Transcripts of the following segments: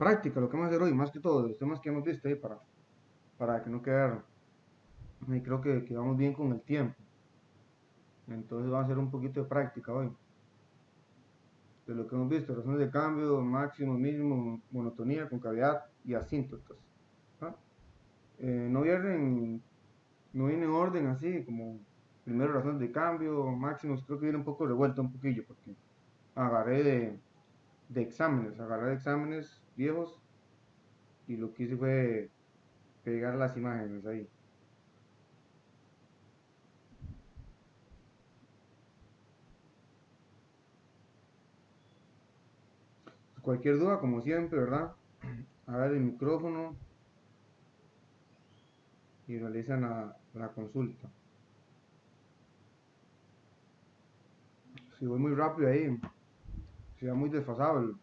práctica, lo que vamos a hacer hoy, más que todo, los temas que hemos visto ahí para que no quede. Y creo que vamos bien con el tiempo. Entonces vamos a hacer un poquito de práctica hoy. De lo que hemos visto, razones de cambio, máximo, mínimo, monotonía, concavidad y asíntotas. ¿Ah? No vienen, no viene en orden así, como primero razones de cambio, máximos, creo que viene un poco revuelto un poquillo, porque agarré agarré de exámenes viejos y lo que hice fue pegar las imágenes ahí. Cualquier duda, como siempre, ¿verdad? A ver el micrófono y realizan la consulta. Si voy muy rápido ahí, si va muy desfasado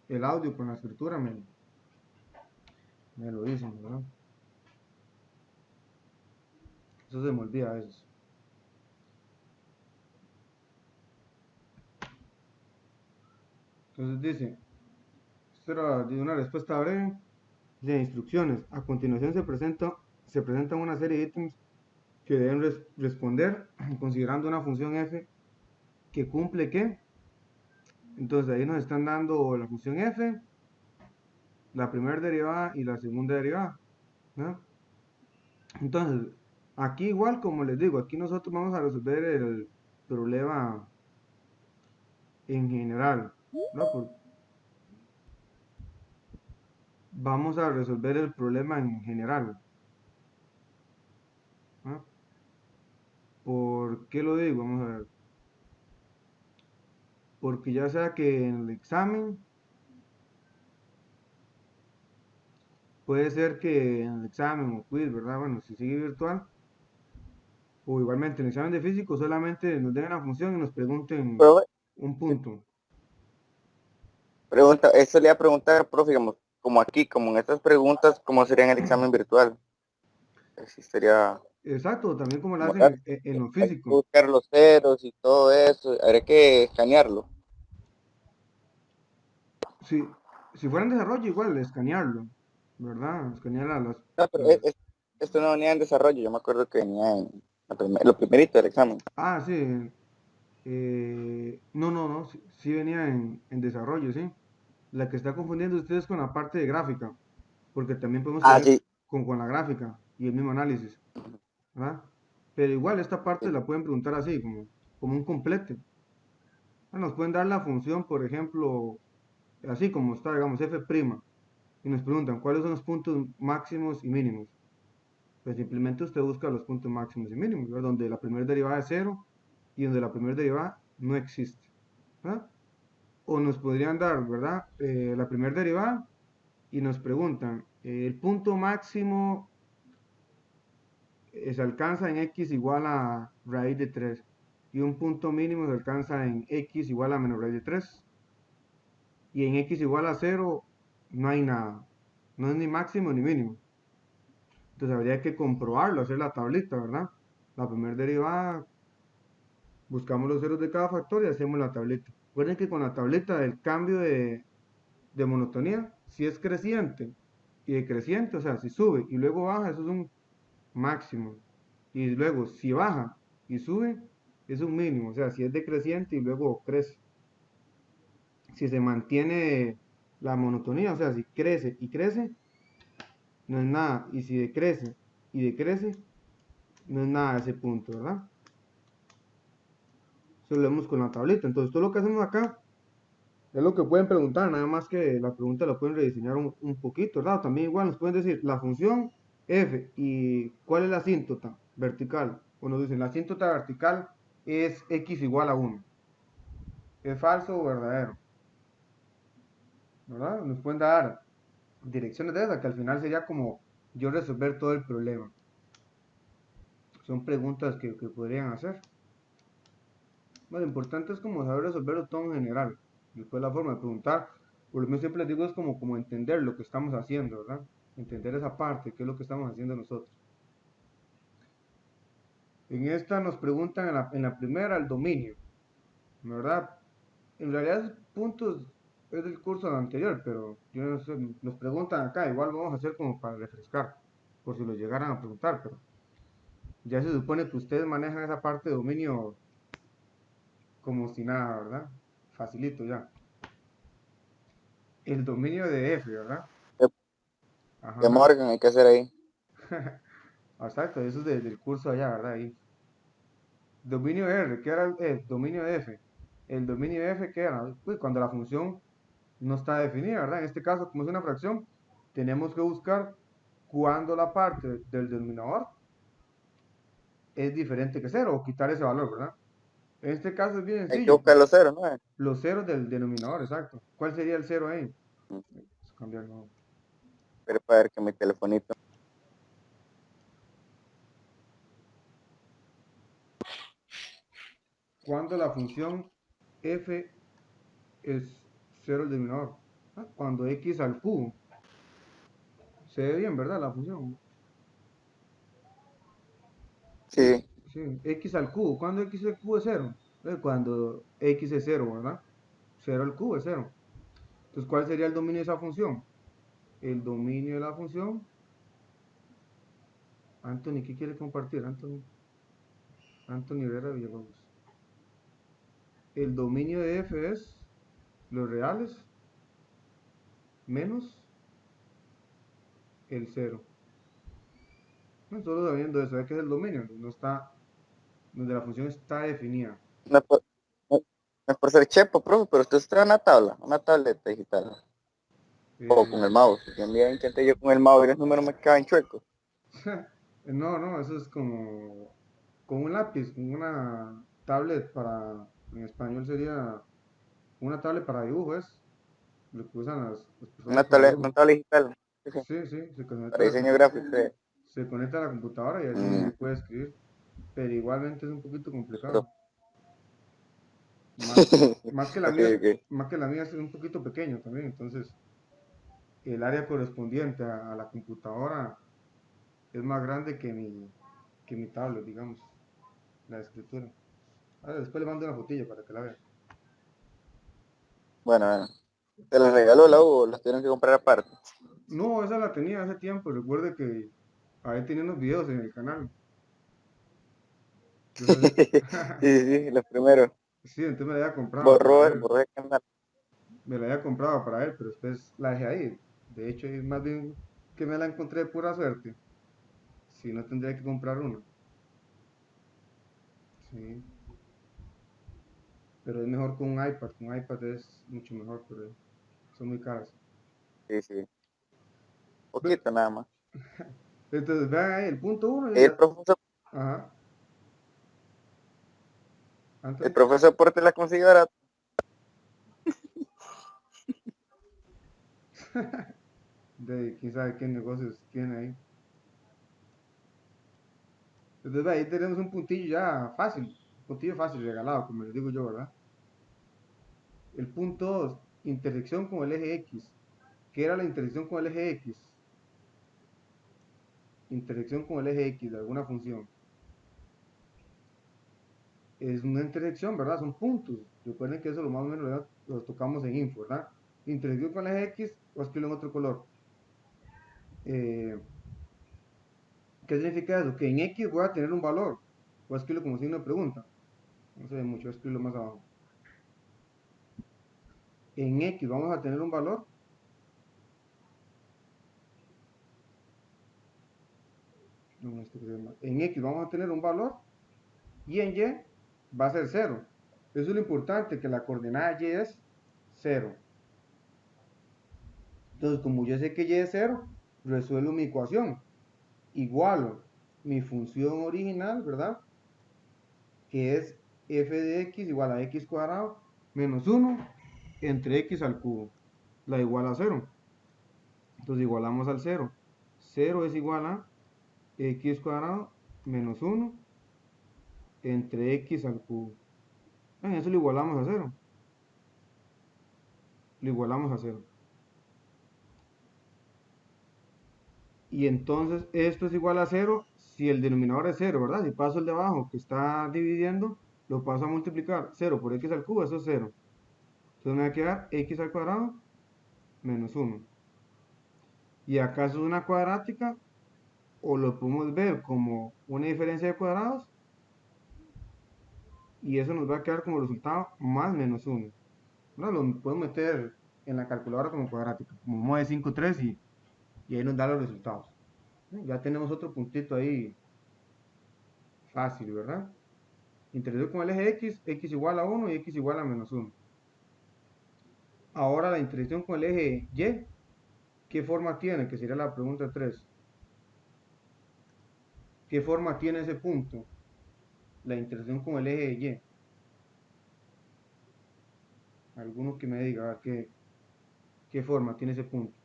el audio con la escritura, me lo dicen, ¿verdad? Eso se me olvida a veces. Entonces dice, esto era de una respuesta breve de instrucciones. A continuación se presentan una serie de ítems que deben responder considerando una función f que cumple ¿qué? Entonces ahí nos están dando la función f, la primera derivada y la segunda derivada, ¿no? Entonces, aquí igual como les digo, aquí nosotros vamos a resolver el problema en general, ¿no? Vamos a resolver el problema en general, ¿no? ¿Por qué lo digo? Vamos a ver. Porque ya sea que en el examen, puede ser que en el examen o quiz, ¿verdad? Bueno, si sigue virtual, o igualmente en el examen de físico, solamente nos den la función y nos pregunten Pero, un punto. pregunta, eso le iba a preguntar, profe, digamos, como aquí, como en estas preguntas, ¿cómo sería en el examen virtual? Si sería, Exacto, también como lo como, hacen en lo hay que físico. buscar los ceros y todo eso, habría que escanearlo. Si fuera en desarrollo, igual, escanearlo, ¿verdad? Escanear No, pero las... esto no venía en desarrollo, yo me acuerdo que venía en lo primerito del examen. Ah, sí. No, sí, sí venía en desarrollo, sí. La que está confundiendo ustedes con la parte de gráfica, porque también podemos Ah, tener sí. con la gráfica y el mismo análisis, ¿verdad? Pero igual esta parte la pueden preguntar así, como un complete. Nos pueden dar la función, por ejemplo, así como está, digamos, f', y nos preguntan cuáles son los puntos máximos y mínimos. Pues simplemente usted busca los puntos máximos y mínimos, ¿verdad? Donde la primera derivada es cero y donde la primera derivada no existe, ¿verdad? O nos podrían dar, ¿verdad? La primera derivada y nos preguntan, el punto máximo se alcanza en x igual a raíz de 3 y un punto mínimo se alcanza en x igual a menos raíz de 3 y en x igual a 0 no hay nada, no es ni máximo ni mínimo. Entonces habría que comprobarlo, hacer la tablita, ¿verdad? La primera derivada, buscamos los ceros de cada factor y hacemos la tablita. Recuerden que con la tablita el cambio de monotonía, si es creciente y decreciente, o sea, si sube y luego baja, eso es un máximo. Y luego, si baja y sube, es un mínimo. O sea, si es decreciente y luego crece. Si se mantiene la monotonía, o sea, si crece y crece, no es nada. Y si decrece y decrece, no es nada ese punto, ¿verdad? Eso lo vemos con la tablita. Entonces, todo lo que hacemos acá es lo que pueden preguntar, nada más que la pregunta la pueden rediseñar un poquito, ¿verdad? También igual nos pueden decir la función f y cuál es la asíntota vertical. O nos dicen la asíntota vertical es x igual a 1. ¿Es falso o verdadero? ¿Verdad? Nos pueden dar direcciones de esas, que al final sería como yo resolver todo el problema. Son preguntas que podrían hacer. Bueno, lo importante es como saber resolverlo todo en general. Después la forma de preguntar, por lo menos siempre les digo, es como entender lo que estamos haciendo, ¿verdad? Entender esa parte, qué es lo que estamos haciendo nosotros. En esta nos preguntan en la primera el dominio, ¿verdad? En realidad puntos, es del curso anterior, pero yo no sé, nos preguntan acá, igual vamos a hacer como para refrescar, por si lo llegaran a preguntar, pero ya se supone que ustedes manejan esa parte de dominio como si nada, ¿verdad? Facilito ya. El dominio de F, ¿verdad? ¿Qué, qué Ajá. Morgan hay que hacer ahí? Exacto, eso es del curso allá, ¿verdad? Ahí. Dominio R, ¿qué era el dominio de F? El dominio de F, ¿qué era? Pues cuando la función no está definida, ¿verdad? En este caso, como es una fracción, tenemos que buscar cuando la parte del denominador es diferente que cero o quitar ese valor, ¿verdad? En este caso es bien Hay que sencillo, buscar los ceros, ¿no? los ceros del denominador, exacto. ¿Cuál sería el cero ahí? Mm, Vamos a cambiarlo. Pero para ver que mi telefonito. Cuando la función f es cero el denominador. ¿Ah? Cuando x al cubo. Se ve bien, ¿verdad? La función. Sí, Sí, x al cubo. ¿Cuándo x al cubo es cero? Cuando x es cero, ¿verdad? Cero al cubo es cero. Entonces, ¿cuál sería el dominio de esa función? El dominio de la función. Anthony, ¿qué quiere compartir? Anthony Herrera Villalobos. El dominio de f es los reales menos el cero. No solo sabiendo eso, que es el dominio, no está, donde la función está definida. no es por, no- no es por ser chepo, profe, pero usted está en una tableta digital. O con el Eh, mouse. Porque un día intenté yo con el mouse y los números me quedaban chuecos. no, no, eso es como con un lápiz, con una tablet para, en español sería una tablet para dibujo, es lo que usan las personas para Una dibujo. tablet digital. Sí, sí, Sí, sí, se conecta para a la, diseño gráfico. Sí. se conecta a la computadora y Mm, así puede escribir, pero igualmente es un poquito pero, complicado. Más, más que la ok, mía, ok. más que la mía es un poquito pequeño también, entonces el área correspondiente a la computadora es más grande que mi tablet, digamos, la escritura. Ahora, después le mando una fotilla para que la vean. Bueno, bueno. ¿Se las regaló la U o las tuvieron que comprar aparte? No, esa la tenía hace tiempo, recuerde que ahí tenía unos videos en el canal. Entonces, Sí, sí, sí, los primeros. sí, entonces me la había comprado para Borró, él. borró el canal. Me la había comprado para él, pero después la dejé ahí. De hecho, es más bien que me la encontré de pura suerte. Si no, tendría que comprar una. Sí, pero es mejor con un iPad. Con un iPad es mucho mejor, pero son muy caras. Sí, sí. Ve- Poquito nada más. Entonces, vean ahí el punto uno. El profesor, Ajá, el Anthony. profesor Porte la consiguió ahora. De quién sabe qué negocios tiene ahí. Entonces, ve, ahí tenemos un puntillo ya fácil. Un puntillo fácil, regalado, como les digo yo, ¿verdad? El punto 2, intersección con el eje X. ¿Qué era la intersección con el eje X? Intersección con el eje X de alguna función. Es una intersección, ¿verdad? Son puntos. Recuerden que eso lo más o menos lo tocamos en info, ¿verdad? Intersección con el eje X, o escribo en otro color. Eh, ¿Qué significa eso? Que en X voy a tener un valor. Voy a escribirlo como signo de pregunta. No se ve mucho, voy a escribirlo más abajo. En X vamos a tener un valor. No, en X vamos a tener un valor y en Y va a ser cero. Eso es lo importante, que la coordenada Y es cero. Entonces, como yo sé que Y es cero, resuelvo mi ecuación. Igualo mi función original, ¿verdad? Que es f de x igual a x cuadrado menos 1 entre x al cubo. La igual a cero. Entonces igualamos al cero. Cero es igual a x cuadrado menos 1 entre x al cubo. Eso lo igualamos a cero. Lo igualamos a cero. Y entonces esto es igual a cero si el denominador es cero, ¿verdad? Si paso el de abajo que está dividiendo, lo paso a multiplicar. 0 por x al cubo, eso es 0. Entonces me va a quedar x al cuadrado menos 1. Y acá es una cuadrática, o lo podemos ver como una diferencia de cuadrados, y eso nos va a quedar como resultado más menos 1. No, lo podemos meter en la calculadora como cuadrática, como mod de 5, 3 y ahí nos da los resultados. Ya tenemos otro puntito ahí fácil, ¿verdad? Intersección con el eje x, x igual a 1 y x igual a menos 1. Ahora la intersección con el eje y, ¿qué forma tiene? Que sería la pregunta 3. ¿Qué forma tiene ese punto? La intersección con el eje y. Alguno que me diga, a ver, ¿qué forma tiene ese punto?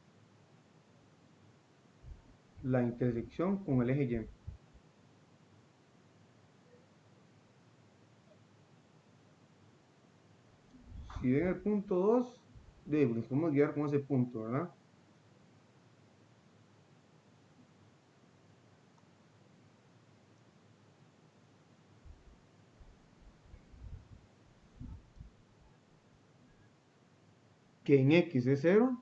La intersección con el eje y. Si ven el punto 2, nos podemos guiar con ese punto, ¿verdad? Que en x es 0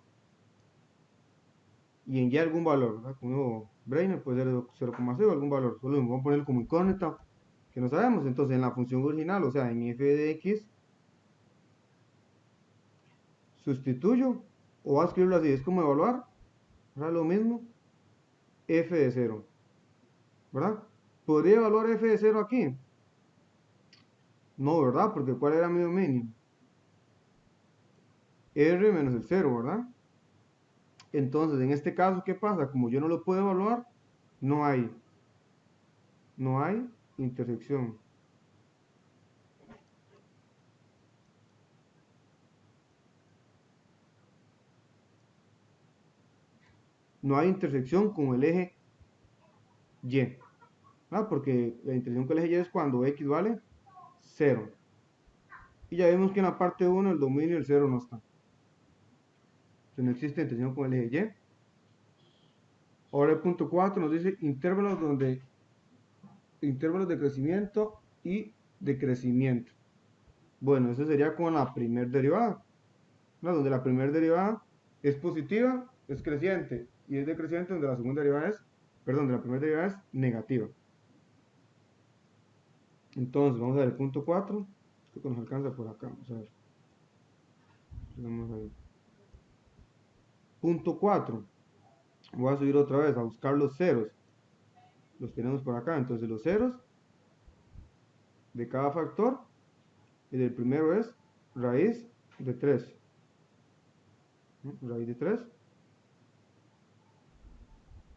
y en y algún valor, ¿verdad? Como brainer puede ser 0,0 algún valor, solo vamos a poner como incógnita que no sabemos. Entonces en la función original, o sea en f de x, sustituyo o voy a escribirlo así, es como evaluar, ¿verdad? Lo mismo, f de 0, ¿verdad? ¿Podría evaluar f de 0 aquí? No, ¿verdad? Porque ¿cuál era mi dominio? R menos el 0, ¿verdad? Entonces, en este caso, ¿qué pasa? Como yo no lo puedo evaluar, no hay intersección. No hay intersección con el eje Y. Porque la intersección con el eje Y es cuando x vale 0. Y ya vemos que en la parte 1 el dominio del 0 no está. Entonces no existe intersección con el eje Y. Ahora el punto 4 nos dice intervalos de crecimiento y decrecimiento. Bueno, eso sería con la primera derivada, ¿no? Donde la primera derivada es positiva, es creciente, y es decreciente donde la segunda derivada es, perdón, de la primera derivada es negativa. Entonces, vamos a ver el punto 4, creo que nos alcanza por acá, vamos a ver. Vamos ahí. Punto 4, voy a subir otra vez a buscar los ceros, los tenemos por acá, entonces los ceros de cada factor, y del primero es raíz de 3, raíz de 3,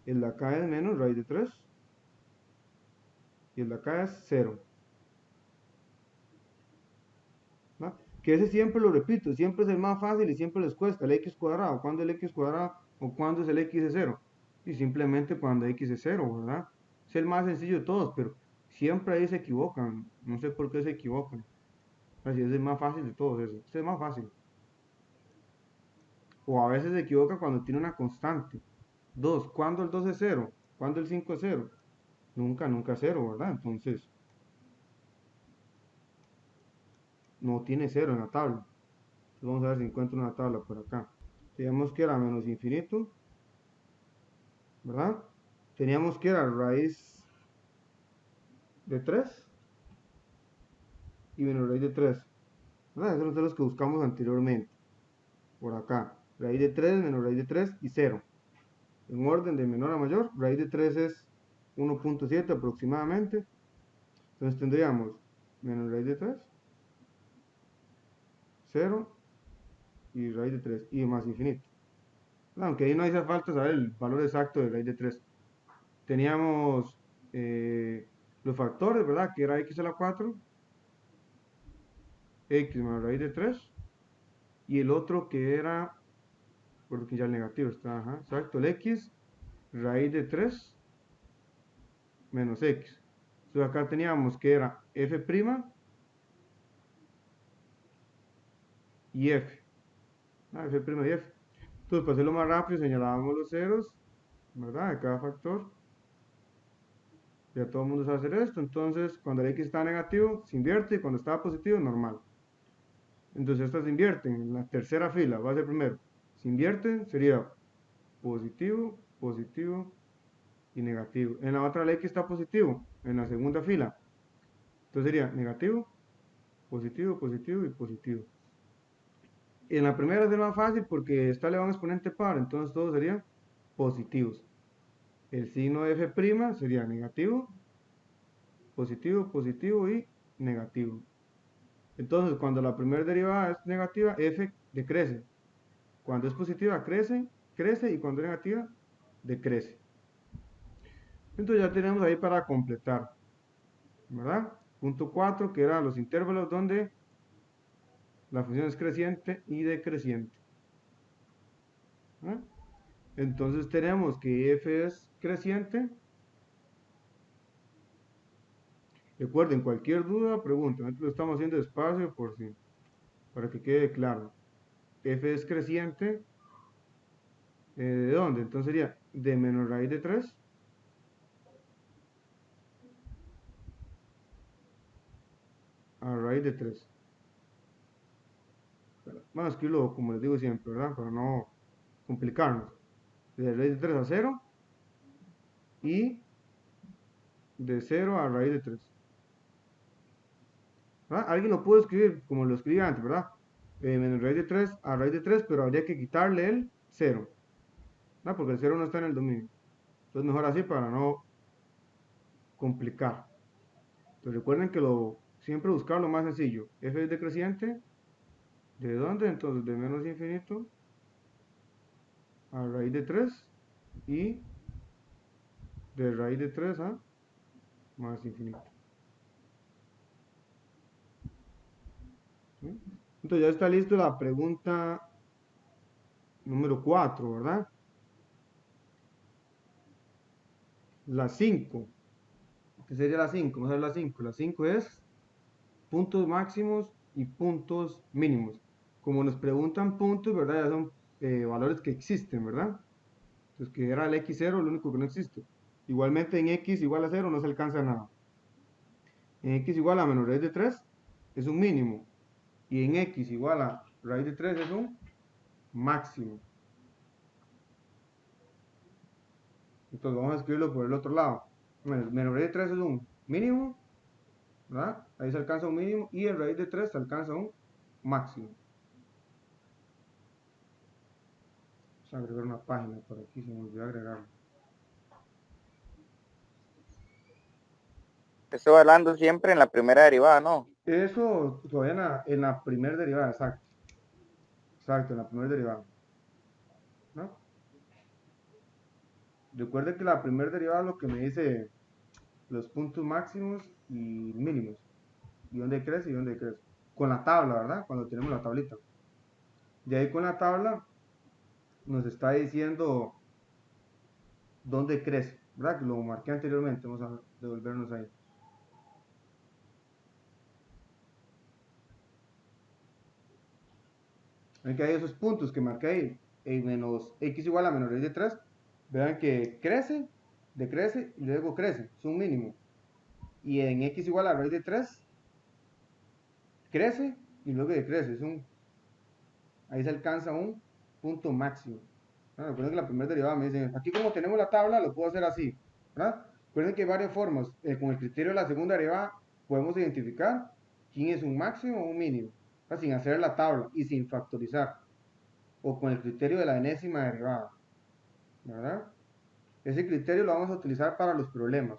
el de acá es menos raíz de 3, y el de acá es 0. ¿Va? Que ese siempre lo repito, siempre es el más fácil y siempre les cuesta, el x cuadrado. ¿Cuándo el x cuadrado o cuándo es el x de 0? Y simplemente cuando x es 0, ¿verdad? Es el más sencillo de todos, pero siempre ahí se equivocan. No sé por qué se equivocan. Así es el más fácil de todos, ese es el más fácil. O a veces se equivoca cuando tiene una constante. 2, ¿cuándo el 2 es 0? ¿Cuándo el 5 es 0? Nunca, nunca 0, ¿verdad? Entonces, no tiene 0 en la tabla. Entonces, vamos a ver si encuentro una tabla por acá. Digamos que era menos infinito, ¿verdad? Teníamos que era raíz de 3 y menos raíz de 3, ¿verdad? Esos son los que buscamos anteriormente. Por acá, raíz de 3 menos raíz de 3 y 0. En orden de menor a mayor, raíz de 3 es 1.7 aproximadamente. Entonces tendríamos menos raíz de 3, 0 y raíz de 3 y más infinito. Aunque ahí no hace falta saber el valor exacto de raíz de 3. Teníamos los factores, ¿verdad? Que era x a la 4, x menos raíz de 3, y el otro que era, porque ya el negativo está, ajá, exacto, el x raíz de 3 menos x. Entonces acá teníamos que era f' y f. F' y f. Entonces, para hacerlo más rápido, señalábamos los ceros, ¿verdad? De cada factor. Ya todo el mundo sabe hacer esto. Entonces, cuando el x está negativo, se invierte, y cuando está positivo, normal. Entonces estas se invierten. En la tercera fila va a ser primero. Si invierten sería positivo, positivo y negativo. En la otra la X está positivo, en la segunda fila. Entonces sería negativo, positivo, positivo y positivo. En la primera es más fácil porque está elevado a exponente par, entonces todos serían positivos. El signo de F' sería negativo, positivo, positivo y negativo. Entonces, cuando la primera derivada es negativa, F decrece. Cuando es positiva, crece, crece, y cuando es negativa, decrece. Entonces ya tenemos ahí para completar, ¿verdad? Punto 4, que eran los intervalos donde la función es creciente y decreciente. ¿Eh? Entonces tenemos que F es creciente. Recuerden, cualquier duda, pregunten. Nosotros lo estamos haciendo despacio por si, para que quede claro. F es creciente. ¿De dónde? Entonces sería de menos raíz de 3 a raíz de 3. Vamos a escribirlo como les digo siempre, ¿verdad? Para no complicarnos. De raíz de 3 a 0 y de 0 a raíz de 3. ¿Verdad? Alguien lo puede escribir como lo escribí antes, ¿verdad? Menos raíz de 3 a raíz de 3, pero habría que quitarle el 0. ¿Verdad? Porque el 0 no está en el dominio. Entonces mejor así para no complicar. Entonces recuerden que siempre buscar lo más sencillo. F es decreciente. ¿De dónde? Entonces de menos infinito a raíz de 3 y de raíz de 3 a más infinito. ¿Sí? Entonces ya está listo la pregunta número 4, ¿verdad? La 5. ¿Qué sería la 5? Vamos a ver la 5. La 5 es puntos máximos y puntos mínimos. Como nos preguntan puntos, ¿verdad? Ya son valores que existen, ¿verdad? Entonces que era el x0, lo único que no existe. Igualmente en x igual a 0 no se alcanza nada. En x igual a menos raíz de 3 es un mínimo. Y en x igual a raíz de 3 es un máximo. Entonces vamos a escribirlo por el otro lado. Menos raíz de 3 es un mínimo, ¿verdad? Ahí se alcanza un mínimo y en raíz de 3 se alcanza un máximo. Vamos a agregar una página por aquí, se me olvidó agregarlo. Estoy hablando siempre en la primera derivada, ¿no? Eso todavía en la primera derivada, exacto. Exacto, en la primera derivada. ¿No? Recuerde que la primera derivada es lo que me dice los puntos máximos y mínimos. Y dónde crece y dónde crece. Con la tabla, ¿verdad? Cuando tenemos la tablita. De ahí con la tabla nos está diciendo dónde crece, ¿verdad? Que lo marqué anteriormente. Vamos a devolvernos ahí. Ven que hay esos puntos que marqué ahí. En menos x igual a menos raíz de 3. Vean que crece, decrece y luego crece. Es un mínimo. Y en x igual a raíz de 3 crece y luego decrece. Ahí se alcanza un punto máximo. Recuerden que la primera derivada me dicen, aquí como tenemos la tabla, lo puedo hacer así. ¿Verdad? Recuerden que hay varias formas. Con el criterio de la segunda derivada podemos identificar quién es un máximo o un mínimo. Sin hacer la tabla y sin factorizar. O con el criterio de la enésima derivada. ¿Verdad? Ese criterio lo vamos a utilizar para los problemas.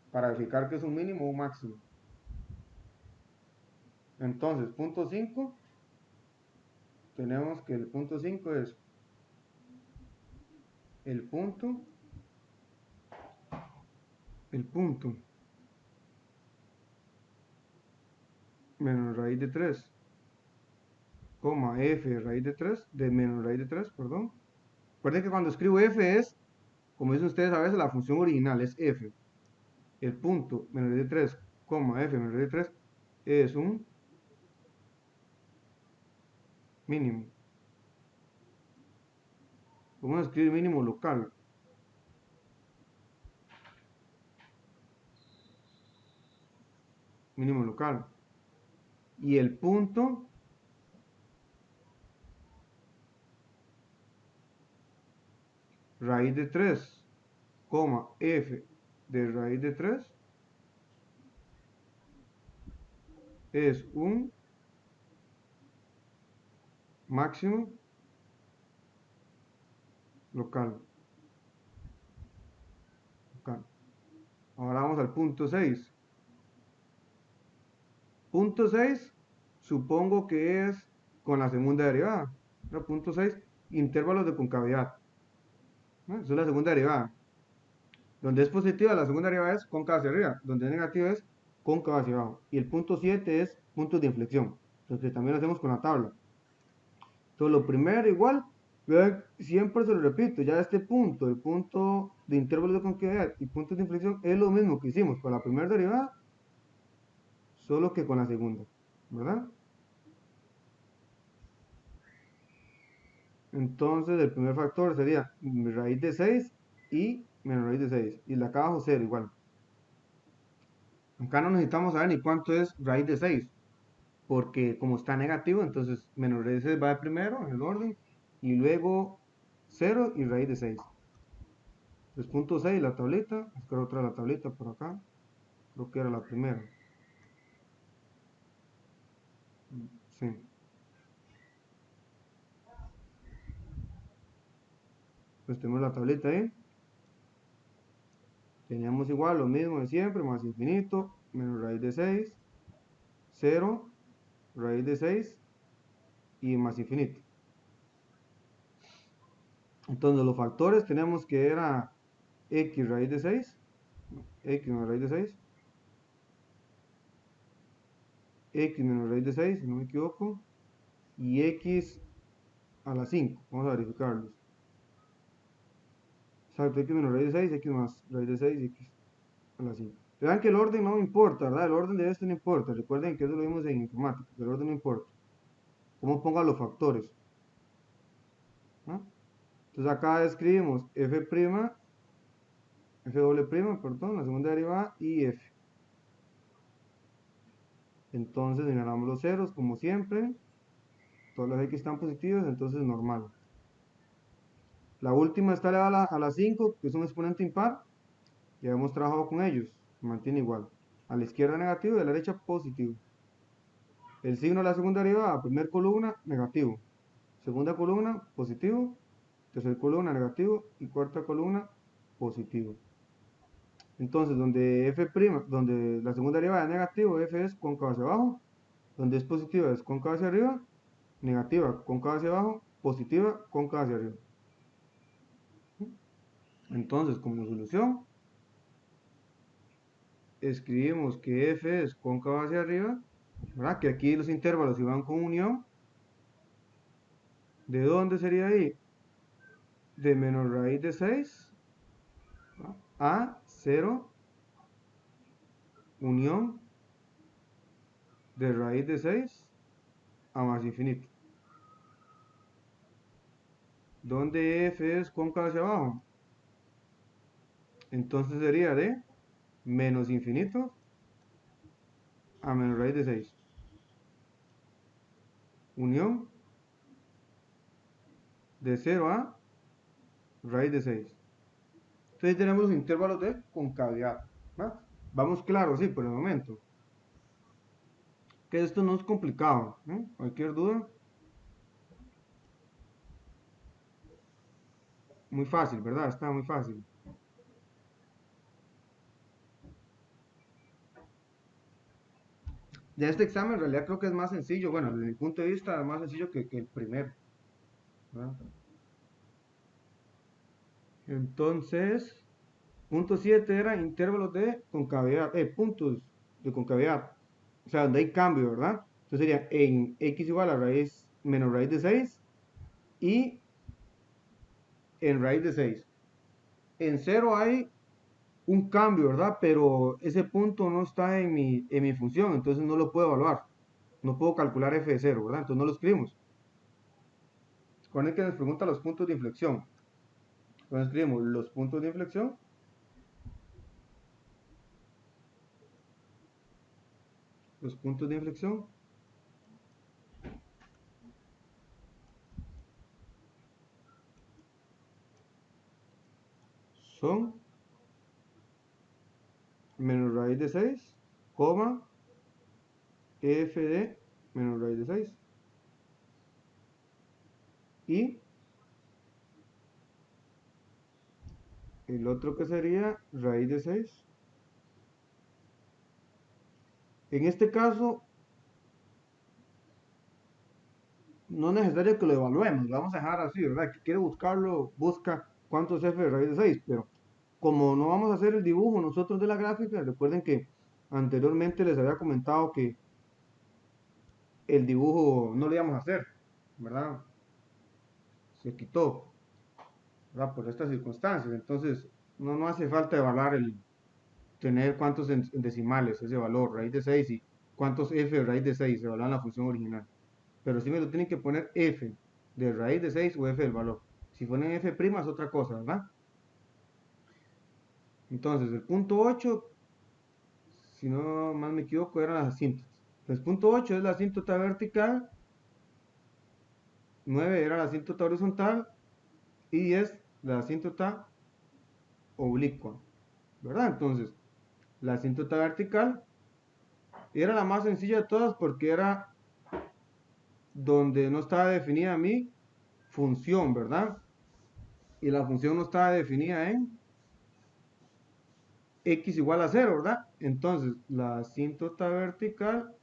Para verificar que es un mínimo o un máximo. Entonces, punto 5. Tenemos que el punto 5 es el punto menos raíz de 3, coma f raíz de 3, de menos raíz de 3, perdón. Recuerden que cuando escribo f es, como dicen ustedes a veces, la función original es f. El punto menos raíz de 3, coma f menos raíz de 3 es un mínimo. Vamos a escribir mínimo local. Mínimo local. Y el punto raíz de 3, f de raíz de 3 es un máximo local. Ahora vamos al punto 6. Punto 6, supongo que es con la segunda derivada. Punto 6, intervalos de concavidad. Esa es la segunda derivada. Donde es positiva, la segunda derivada es cóncava hacia arriba. Donde es negativa es cóncava hacia abajo. Y el punto 7 es puntos de inflexión. Entonces también lo hacemos con la tabla. Entonces lo primero igual, vean, siempre se lo repito, ya este punto, el punto de intervalos de concavidad y puntos de inflexión es lo mismo que hicimos con la primera derivada, solo que con la segunda, ¿verdad? Entonces el primer factor sería raíz de 6 y menos raíz de 6. Y la acá abajo 0 igual. Acá no necesitamos saber ni cuánto es raíz de 6. Porque como está negativo, entonces menos raíz de 6 va de primero en el orden. Y luego 0 y raíz de 6. Entonces punto 6 la tablita. Espero otra la tablita por acá. Creo que era la primera. Sí. Pues tenemos la tablita ahí. Teníamos igual lo mismo de siempre, más infinito, menos raíz de 6, 0, raíz de 6 y más infinito. Entonces los factores tenemos que era x raíz de 6, x menos raíz de 6, x menos raíz de 6, si no me equivoco, y x a la 5. Vamos a verificarlos. Exacto, x menos raíz de 6, x más raíz de 6 y x a la 5. Vean que el orden no importa, ¿verdad? El orden de esto no importa. Recuerden que eso lo vimos en informática, el orden no importa. ¿Cómo ponga los factores? ¿No? Entonces acá escribimos f', perdón, la segunda derivada y f. Entonces señalamos los ceros como siempre. Todas las x están positivas, entonces normal. La última está elevada a la 5, que es un exponente impar. Ya hemos trabajado con ellos. Se mantiene igual. A la izquierda negativo y a la derecha positivo. El signo de la segunda derivada, primera columna, negativo. Segunda columna, positivo. Tercera columna, negativo. Y cuarta columna, positivo. Entonces, donde f', donde la segunda derivada es negativo, f es cóncava hacia abajo. Donde es positiva es cóncava hacia arriba. Negativa, cóncava hacia abajo. Positiva, cóncava hacia arriba. Entonces, como solución, escribimos que f es cóncava hacia arriba, ¿verdad? Que aquí los intervalos iban con unión. ¿De dónde sería ahí? De menos raíz de 6 a 0 unión de raíz de 6 a más infinito. ¿Dónde f es cóncava hacia abajo? Entonces sería de menos infinito a menos raíz de 6. Unión de 0 a raíz de 6. Entonces tenemos los intervalos de concavidad. ¿Va? Vamos claro, sí, por el momento. Que esto no es complicado. Cualquier duda. Muy fácil, ¿verdad? Está muy fácil. Ya este examen en realidad creo que es más sencillo. Bueno, desde mi punto de vista es más sencillo que el primero. ¿Verdad? Entonces, punto 7 era intervalos de concavidad, puntos de concavidad. O sea, donde hay cambio, ¿verdad? Entonces sería en x igual a raíz menos raíz de 6 y en raíz de 6. En 0 hay un cambio, ¿verdad? Pero ese punto no está en mi función, entonces no lo puedo evaluar. No puedo calcular f de 0, ¿verdad? Entonces no lo escribimos. Con el que nos pregunta los puntos de inflexión. Entonces escribimos los puntos de inflexión. Los puntos de inflexión. son menos raíz de 6, coma, f de menos raíz de 6. Y el otro que sería raíz de 6. En este caso, no es necesario que lo evaluemos, lo vamos a dejar así, ¿verdad? Que quiere buscarlo, busca cuántos f de raíz de 6, pero como no vamos a hacer el dibujo nosotros de la gráfica, recuerden que anteriormente les había comentado que el dibujo no lo íbamos a hacer, ¿verdad? Se quitó, ¿verdad? Por estas circunstancias, entonces no hace falta evaluar tener cuántos en decimales ese valor, raíz de 6 y cuántos f de raíz de 6, se evalúa en la función original. Pero sí me lo tienen que poner f de raíz de 6 o f del valor. Si ponen f' es otra cosa, ¿verdad? Entonces, el punto 8, si no más me equivoco, eran las asíntotas. Entonces, punto 8 es la asíntota vertical, 9 era la asíntota horizontal y 10 la asíntota oblicua, ¿verdad? Entonces, la asíntota vertical era la más sencilla de todas porque era donde no estaba definida mi función, ¿verdad? Y la función no estaba definida en x igual a 0, ¿verdad? Entonces, la asíntota vertical,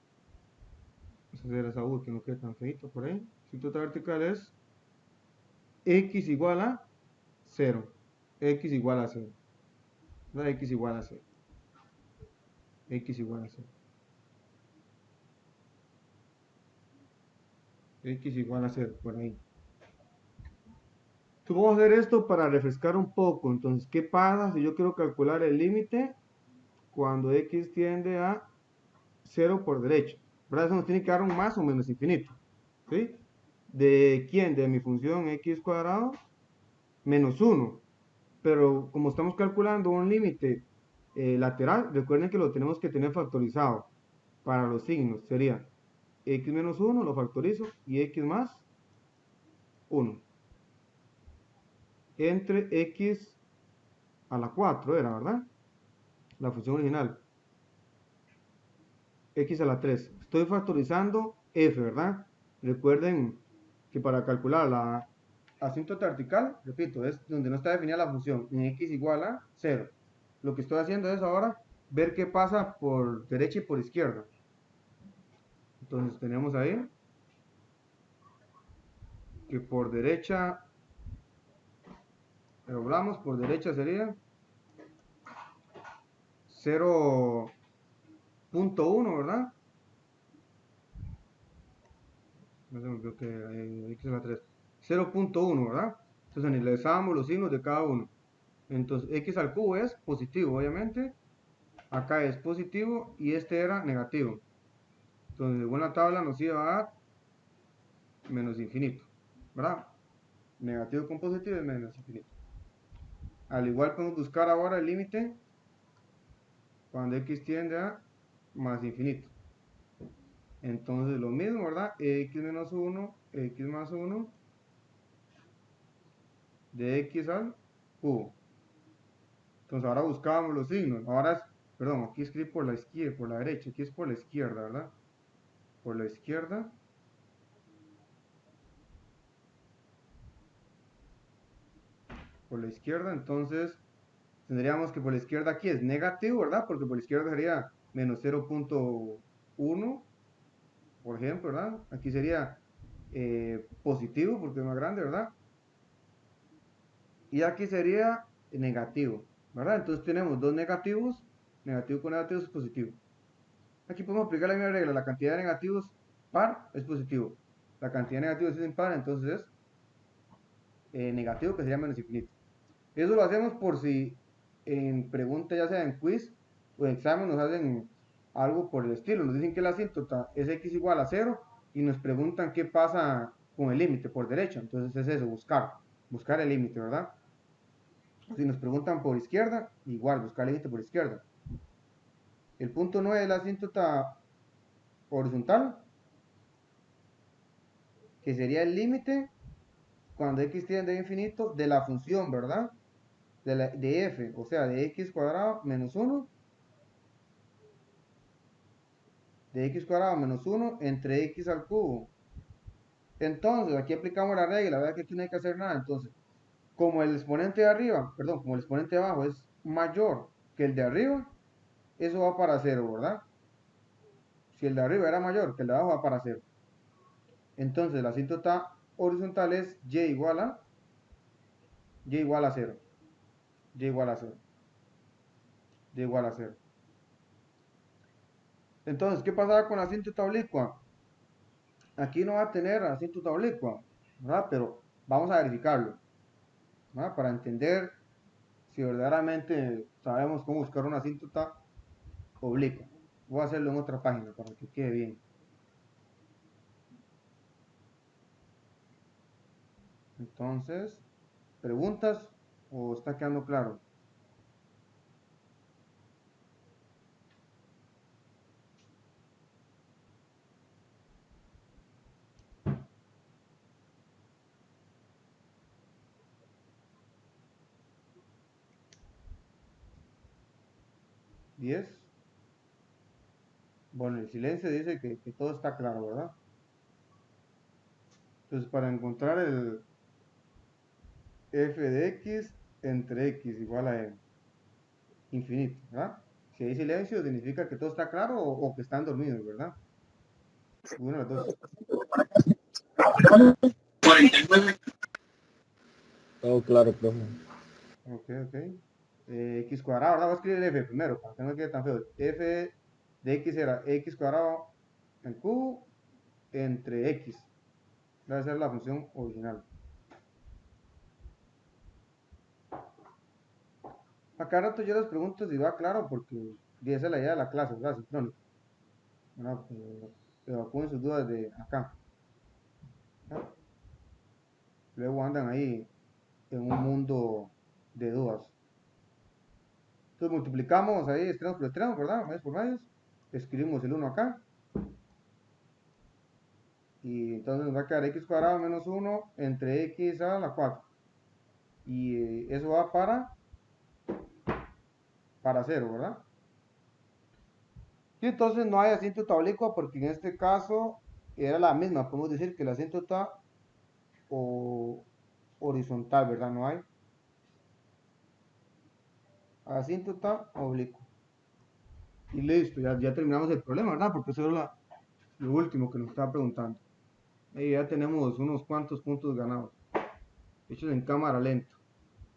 vamos a hacer esa U que no quede tan feito por ahí. Asíntota vertical es x igual a 0. X igual a 0. ¿Verdad? X igual a 0. X igual a 0. X igual a 0, por ahí. Entonces vamos a hacer esto para refrescar un poco. Entonces, ¿qué pasa si yo quiero calcular el límite cuando x tiende a 0 por derecha? ¿Verdad? Eso nos tiene que dar un más o menos infinito. ¿Sí? ¿De quién? De mi función x cuadrado menos 1. Pero como estamos calculando un límite lateral, recuerden que lo tenemos que tener factorizado para los signos. Sería x menos 1, lo factorizo, y x más 1. Entre x a la 4 era, ¿verdad? La función original. X a la 3. Estoy factorizando f, ¿verdad? Recuerden que para calcular la asíntota vertical, repito, es donde no está definida la función, en x igual a 0. Lo que estoy haciendo es ahora ver qué pasa por derecha y por izquierda. Entonces tenemos ahí que por derecha, hablamos, por derecha sería 0.1, ¿verdad? No sé, creo que x a la 3. 0.1, ¿verdad? Entonces analizábamos los signos de cada uno. Entonces x al cubo es positivo, obviamente. Acá es positivo y este era negativo. Entonces, según la tabla nos iba a dar menos infinito, ¿verdad? Negativo con positivo es menos infinito. Al igual podemos buscar ahora el límite cuando x tiende a más infinito. Entonces lo mismo, ¿verdad? X menos 1, x más 1 de x al cubo. Entonces ahora buscábamos los signos. Ahora es, perdón, aquí escribí por la izquierda, por la derecha, aquí es por la izquierda, ¿verdad? Por la izquierda. Por la izquierda, entonces tendríamos que por la izquierda aquí es negativo, ¿verdad? Porque por la izquierda sería menos 0.1, por ejemplo, ¿verdad? Aquí sería positivo porque es más grande, ¿verdad? Y aquí sería negativo, ¿verdad? Entonces tenemos dos negativos, negativo con negativo es positivo. Aquí podemos aplicar la misma regla, la cantidad de negativos par es positivo, la cantidad de negativos es impar, entonces es negativo, que sería menos infinito. Eso lo hacemos por si en pregunta, ya sea en quiz o en examen, nos hacen algo por el estilo. Nos dicen que la asíntota es x igual a 0 y nos preguntan qué pasa con el límite por derecha. Entonces es eso, buscar el límite, ¿verdad? Si nos preguntan por izquierda, igual, buscar el límite por izquierda. El punto 9 es la asíntota horizontal, que sería el límite cuando x tiende a infinito de la función, ¿verdad? de f, o sea, de x cuadrado menos 1, de x cuadrado menos 1 entre x al cubo. Entonces, aquí aplicamos la regla, ¿verdad? Que aquí no hay que hacer nada. Entonces, como el exponente de arriba, perdón, como el exponente de abajo es mayor que el de arriba, eso va para 0, ¿verdad? Si el de arriba era mayor que el de abajo, va para 0. Entonces, la asíntota horizontal es y igual a 0. Y igual a 0. Y igual a 0. Entonces, ¿qué pasaba con la asíntota oblicua? Aquí no va a tener asíntota oblicua, ¿verdad? Pero vamos a verificarlo, ¿verdad? Para entender si verdaderamente sabemos cómo buscar una asíntota oblicua. Voy a hacerlo en otra página para que quede bien. Entonces, ¿preguntas o está quedando claro? ¿10? Bueno, el silencio dice que todo está claro, ¿verdad? Entonces, para encontrar el f de x entre x igual a infinito, ¿verdad? Si hay silencio, significa que todo está claro o que están dormidos, ¿verdad? Uno de los dos. Todo claro, profe. Ok, ok. X cuadrado, ahora voy a escribir el f primero, para que no me quede tan feo. F de x era x cuadrado en cubo entre x. Debe ser la función original. Acá rato yo les pregunto si va claro, porque esa es la idea de la clase, ¿verdad? Sincrónica. Bueno, evacúen sus dudas de acá. ¿Verdad? Luego andan ahí en un mundo de dudas. Entonces multiplicamos ahí extremos por extremos, ¿verdad? Medios por medios. Escribimos el 1 acá. Y entonces nos va a quedar x cuadrado menos 1 entre x a la 4. Y eso va para 0, ¿verdad? Y entonces no hay asíntota oblicua porque en este caso era la misma. Podemos decir que la asíntota horizontal, ¿verdad? No hay asíntota oblicua. Y listo, ya terminamos el problema, ¿verdad? Porque eso era lo último que nos estaba preguntando. Y ya tenemos unos cuantos puntos ganados. Hechos en cámara lenta,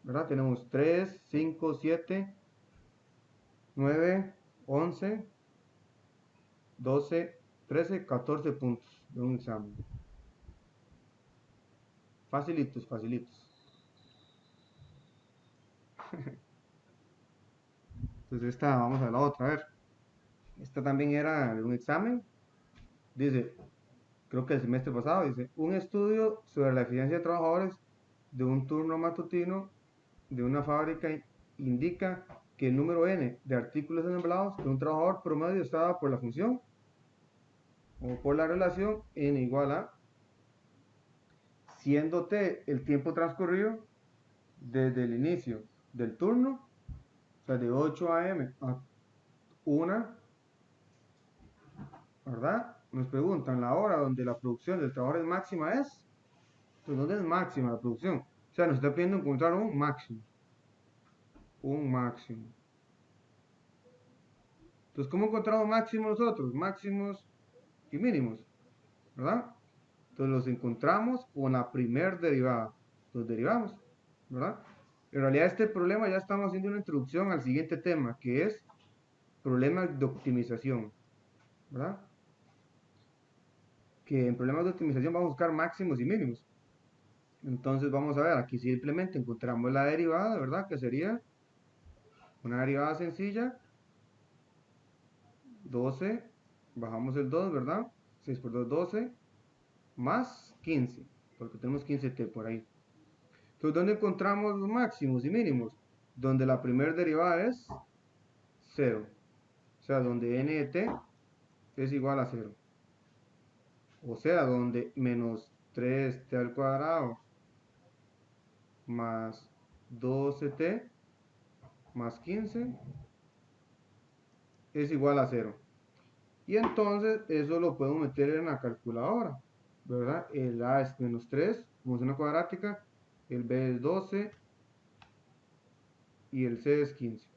¿verdad? Tenemos 3, 5, 7, 9, 11, 12, 13, 14 puntos de un examen. Facilitos, facilitos. Entonces esta, vamos a la otra, a ver. Esta también era un examen. Dice, creo que el semestre pasado, dice, un estudio sobre la eficiencia de trabajadores de un turno matutino de una fábrica indica que el número n de artículos ensamblados de un trabajador promedio está dado por la función o por la relación n igual a, siendo t el tiempo transcurrido desde el inicio del turno, o sea, de 8 a.m. a 1, ¿verdad? Nos preguntan la hora donde la producción del trabajador es máxima es, pues ¿dónde es máxima la producción? O sea, nos está pidiendo encontrar un máximo. Un máximo. Entonces, ¿cómo encontramos máximos nosotros? Máximos y mínimos, ¿verdad? Entonces los encontramos con la primer derivada. Los derivamos, ¿verdad? En realidad este problema ya estamos haciendo una introducción al siguiente tema, que es problemas de optimización, ¿verdad? Que en problemas de optimización vamos a buscar máximos y mínimos. Entonces vamos a ver, aquí simplemente encontramos la derivada, ¿verdad? Que sería una derivada sencilla, 12, bajamos el 2, ¿verdad? 6 por 2, 12, más 15, porque tenemos 15t por ahí. Entonces, ¿dónde encontramos los máximos y mínimos? Donde la primera derivada es 0. O sea, donde n de t es igual a 0. O sea, donde menos 3t al cuadrado más 12t más 15 es igual a 0. Y entonces eso lo podemos meter en la calculadora, ¿verdad? El A es menos 3, como es una cuadrática, el B es 12 y el C es 15.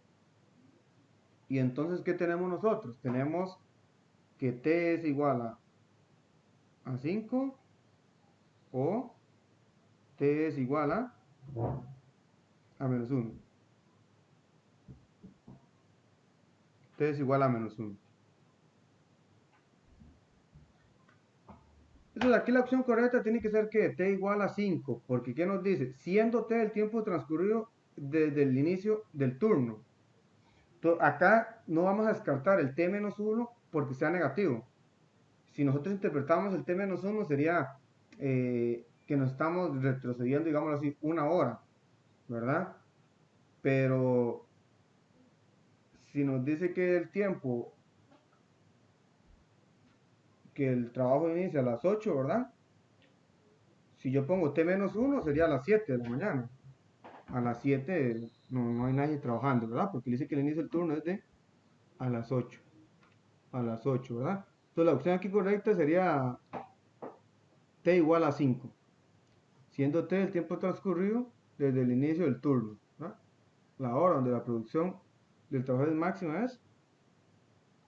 Y entonces, ¿qué tenemos nosotros? Tenemos que T es igual a 5 o T es igual a menos 1. T es igual a menos 1. Entonces aquí la opción correcta tiene que ser que T igual a 5, porque ¿qué nos dice? Siendo T el tiempo transcurrido desde el inicio del turno. Entonces, acá no vamos a descartar el T menos 1 porque sea negativo. Si nosotros interpretamos el T menos 1 sería que nos estamos retrocediendo, digámoslo así, una hora, ¿verdad? Pero si nos dice que el tiempo, que el trabajo inicia a las 8, ¿verdad? Si yo pongo T menos 1 sería a las 7 de la mañana. A las 7 no hay nadie trabajando, ¿verdad? Porque dice que el inicio del turno es de a las 8. A las 8, ¿verdad? Entonces la opción aquí correcta sería T igual a 5. Siendo T el tiempo transcurrido desde el inicio del turno, ¿verdad? La hora donde la producción del trabajo es máxima es.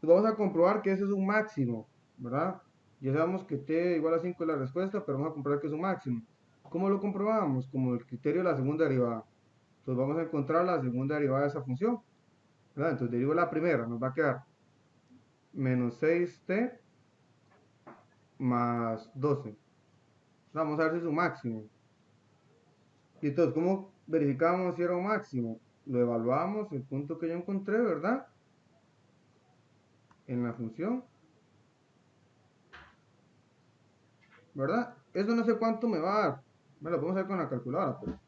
Pues vamos a comprobar que ese es un máximo, ¿verdad? Ya sabemos que T igual a 5 es la respuesta, pero vamos a comprobar que es un máximo. ¿Cómo lo comprobamos? Como el criterio de la segunda derivada. Entonces vamos a encontrar la segunda derivada de esa función, ¿verdad? Entonces derivo la primera, nos va a quedar menos 6t más 12. Vamos a ver si es un máximo. Y entonces, ¿cómo verificamos si era un máximo? Lo evaluamos, el punto que yo encontré, ¿verdad? En la función, ¿verdad? Eso no sé cuánto me va a dar. Me lo podemos hacer con la calculadora, pero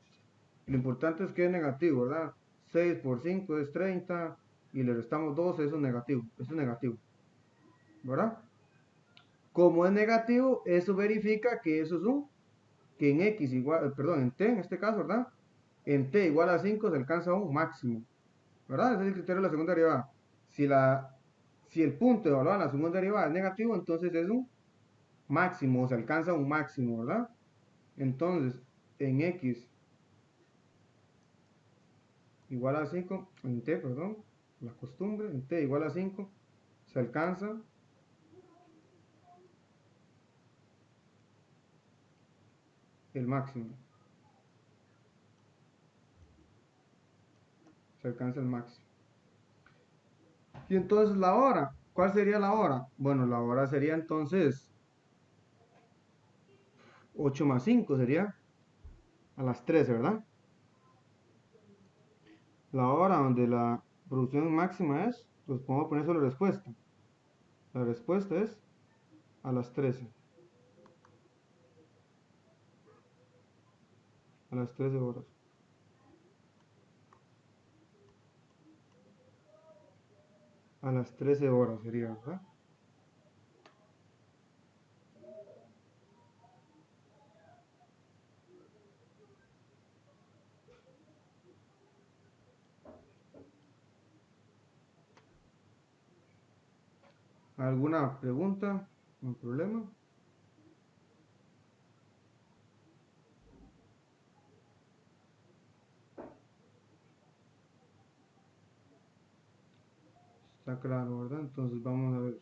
lo importante es que es negativo, ¿verdad? 6 por 5 es 30 y le restamos 12, eso es negativo, ¿verdad? Como es negativo, eso verifica que eso es que en x igual, perdón, en t en este caso, ¿verdad? En t igual a 5 se alcanza un máximo, ¿verdad? Ese es el criterio de la segunda derivada. Si el punto evaluado en la segunda derivada es negativo, entonces es un máximo, o se alcanza un máximo, ¿verdad? Entonces, en x igual a 5, en t, perdón, la costumbre, en t igual a 5, se alcanza el máximo. Se alcanza el máximo. Y entonces la hora, ¿cuál sería la hora? Bueno, la hora sería entonces 8 más 5, sería a las 13, ¿verdad? La hora donde la producción máxima es, pues podemos poner solo respuesta. La respuesta es a las 13. A las 13 horas. A las 13 horas sería, ¿verdad? ¿Alguna pregunta? ¿No hay problema? Está claro, ¿verdad? Entonces vamos a ver.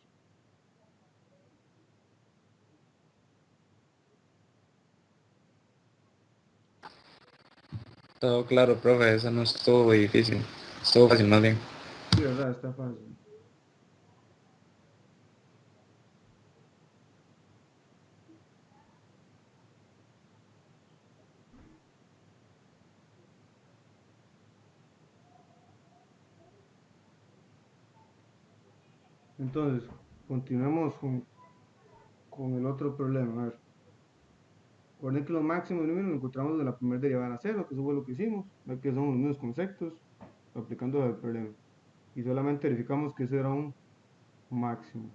Todo claro, profe, eso no estuvo difícil. Estuvo fácil, más bien. Sí, ¿verdad? Está fácil. Entonces, continuemos con el otro problema. A ver. Recuerden que los máximos y mínimos los encontramos de la primera derivada a cero, que eso fue lo que hicimos. Aquí que son los mismos conceptos, aplicando el problema. Y solamente verificamos que eso era un máximo.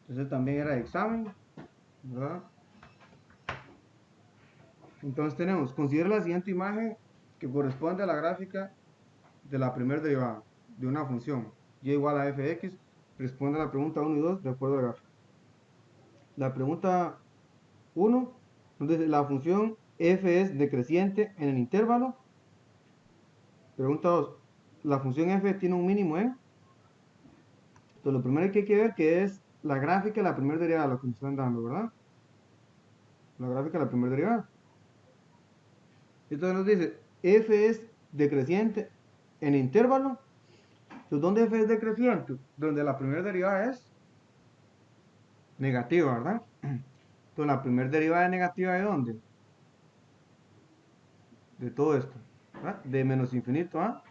Entonces también era de examen, ¿verdad? Entonces tenemos, considera la siguiente imagen que corresponde a la gráfica de la primera derivada de una función y igual a fx. Responde a la pregunta 1 y 2 de acuerdo a la gráfica. La pregunta 1, entonces la función f es decreciente en el intervalo. Pregunta 2, la función f tiene un mínimo en. Entonces lo primero que hay que ver que es la gráfica de la primera derivada, lo que nos están dando, ¿verdad? La gráfica de la primera derivada. Entonces nos dice, f es decreciente en intervalo. Entonces, ¿dónde f es decreciente? Donde la primera derivada es negativa, ¿verdad? Entonces, la primera derivada es negativa ¿de dónde? De todo esto, ¿verdad? De menos infinito a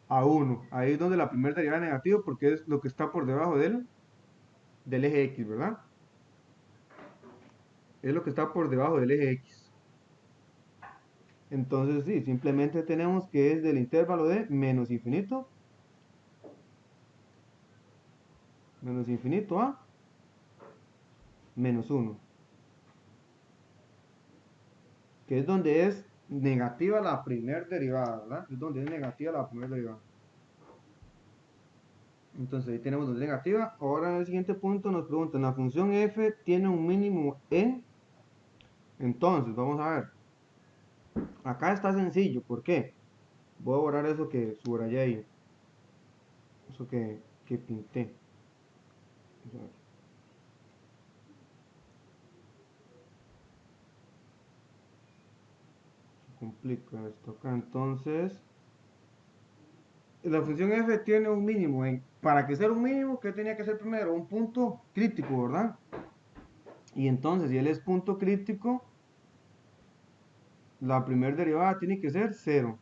1. Ahí es donde la primera derivada es negativa porque es lo que está por debajo del eje x, ¿verdad? Es lo que está por debajo del eje x. Entonces, sí, simplemente tenemos que es del intervalo de menos infinito a menos 1, que es donde es negativa la primera derivada, ¿verdad? Es donde es negativa la primera derivada. Entonces ahí tenemos donde es negativa. Ahora en el siguiente punto nos preguntan, la función f tiene un mínimo en. Entonces, vamos a ver. Acá está sencillo, ¿por qué? Voy a borrar eso que subrayé ahí. Eso que pinté. Vamos a ver. Se complica esto acá. Entonces, la función f tiene un mínimo en. Para que sea un mínimo, ¿qué tenía que ser primero? Un punto crítico, ¿verdad? Y entonces, si él es punto crítico, la primera derivada tiene que ser 0.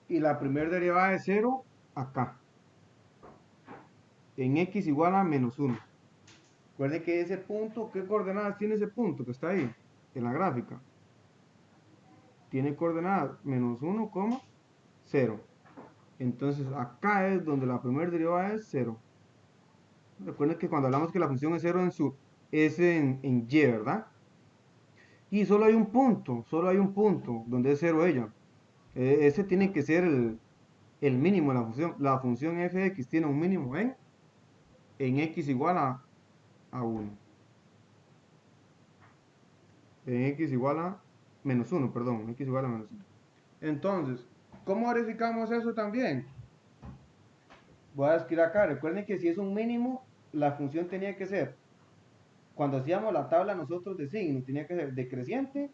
Y la primera derivada de 0 acá. En x igual a menos 1. Recuerden que ese punto, ¿qué coordenadas tiene ese punto que está ahí? En la gráfica. Tiene coordenadas menos 1, 0. Entonces acá es donde la primera derivada es 0. Recuerden que cuando hablamos que la función es 0 es en y, ¿verdad? Y solo hay un punto donde es 0 ella. Ese tiene que ser el mínimo de la función. La función fx tiene un mínimo en x igual a 1. En x igual a menos 1, perdón, x igual a menos 1. Entonces, ¿cómo verificamos eso también? Voy a escribir acá, recuerden que si es un mínimo, la función tenía que ser, cuando hacíamos la tabla nosotros de signos, tenía que ser decreciente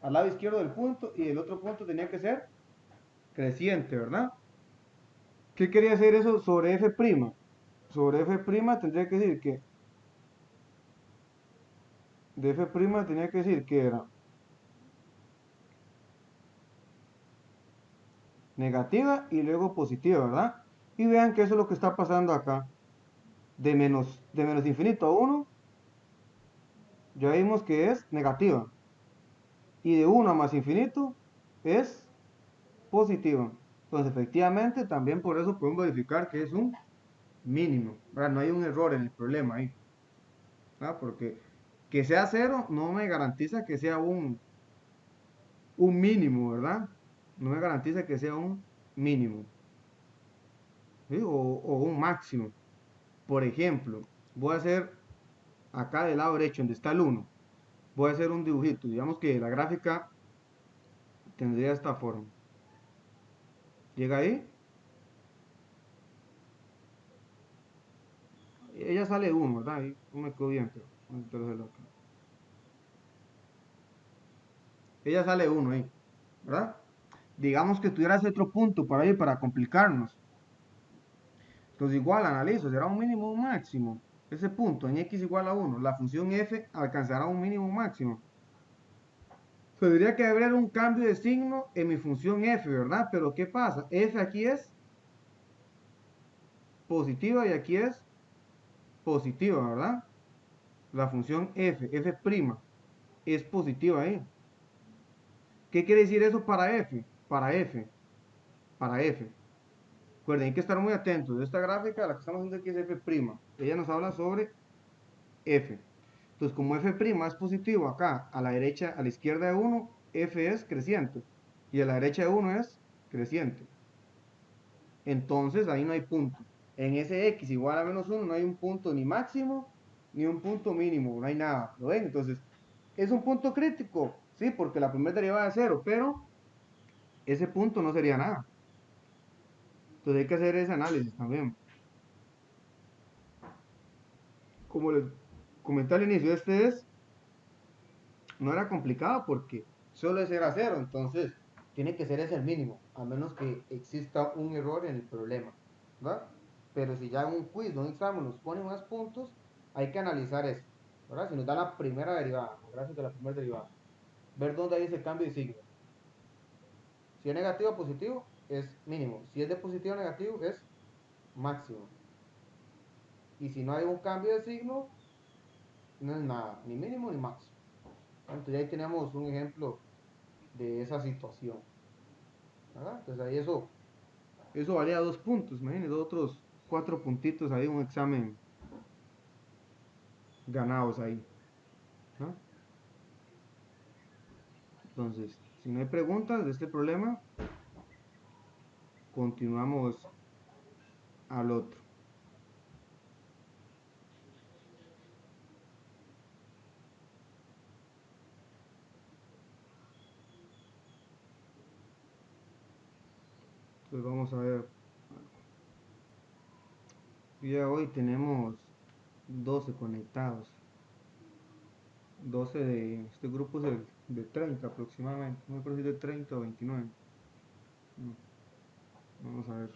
al lado izquierdo del punto y el otro punto tenía que ser creciente, ¿verdad? ¿Qué quería decir eso sobre f'? Sobre f' tendría que decir que de f' tenía que decir que era negativa y luego positiva, ¿verdad? Y vean que eso es lo que está pasando acá. De menos infinito a 1, ya vimos que es negativa. Y de 1 a más infinito es positiva. Entonces, efectivamente, también por eso podemos verificar que es un mínimo, ¿verdad? No hay un error en el problema ahí, ¿verdad? Porque que sea 0 no me garantiza que sea un mínimo, ¿verdad? No me garantiza que sea un mínimo, ¿sí? O un máximo. Por ejemplo, voy a hacer acá del lado derecho, donde está el 1, voy a hacer un dibujito. Digamos que la gráfica tendría esta forma. Llega ahí. Ella sale 1, ¿verdad? Ahí no me quedó bien, pero ella sale 1 ahí, ¿verdad? Digamos que tuviera ese otro punto para ahí para complicarnos. Entonces igual analizo, será un mínimo o un máximo. Ese punto en x igual a 1, la función f alcanzará un mínimo o máximo. Tendría que haber un cambio de signo en mi función f, ¿verdad? Pero ¿qué pasa? F aquí es positiva y aquí es positiva, ¿verdad? La función f es positiva ahí. ¿Qué quiere decir eso para f? Para f. Recuerden, hay que estar muy atentos. Esta gráfica, la que estamos viendo aquí es f'. Ella nos habla sobre f. Entonces, como f' es positivo acá, a la derecha, a la izquierda de 1, f es creciente. Y a la derecha de 1 es creciente. Entonces, ahí no hay punto. En ese x igual a menos 1 no hay un punto ni máximo, ni un punto mínimo, no hay nada. ¿Lo ven? Entonces, es un punto crítico, sí, porque la primera derivada es 0, pero ese punto no sería nada. Entonces hay que hacer ese análisis también. Como les comenté al inicio, no era complicado porque solo es era 0, entonces tiene que ser ese el mínimo, a menos que exista un error en el problema, ¿verdad? Pero si ya en un quiz, un examen nos ponen más puntos, hay que analizar eso, ¿verdad? Si nos da la primera derivada, la gráfica de la primera derivada, ver dónde hay ese cambio de signo. Si es negativo o positivo, es mínimo. Si es de positivo o negativo, es máximo. Y si no hay un cambio de signo, no es nada, ni mínimo ni máximo. Entonces ahí tenemos un ejemplo de esa situación, ¿verdad? Entonces ahí eso valía 2 puntos, imagínense, otros 4 puntitos ahí, un examen ganados ahí, ¿no? Entonces, si no hay preguntas de este problema, continuamos al otro. Entonces vamos a ver. Ya hoy tenemos 12 conectados. 12 de este grupo es de 30 aproximadamente. No me acuerdo si es de 30 o 29. Vamos a ver.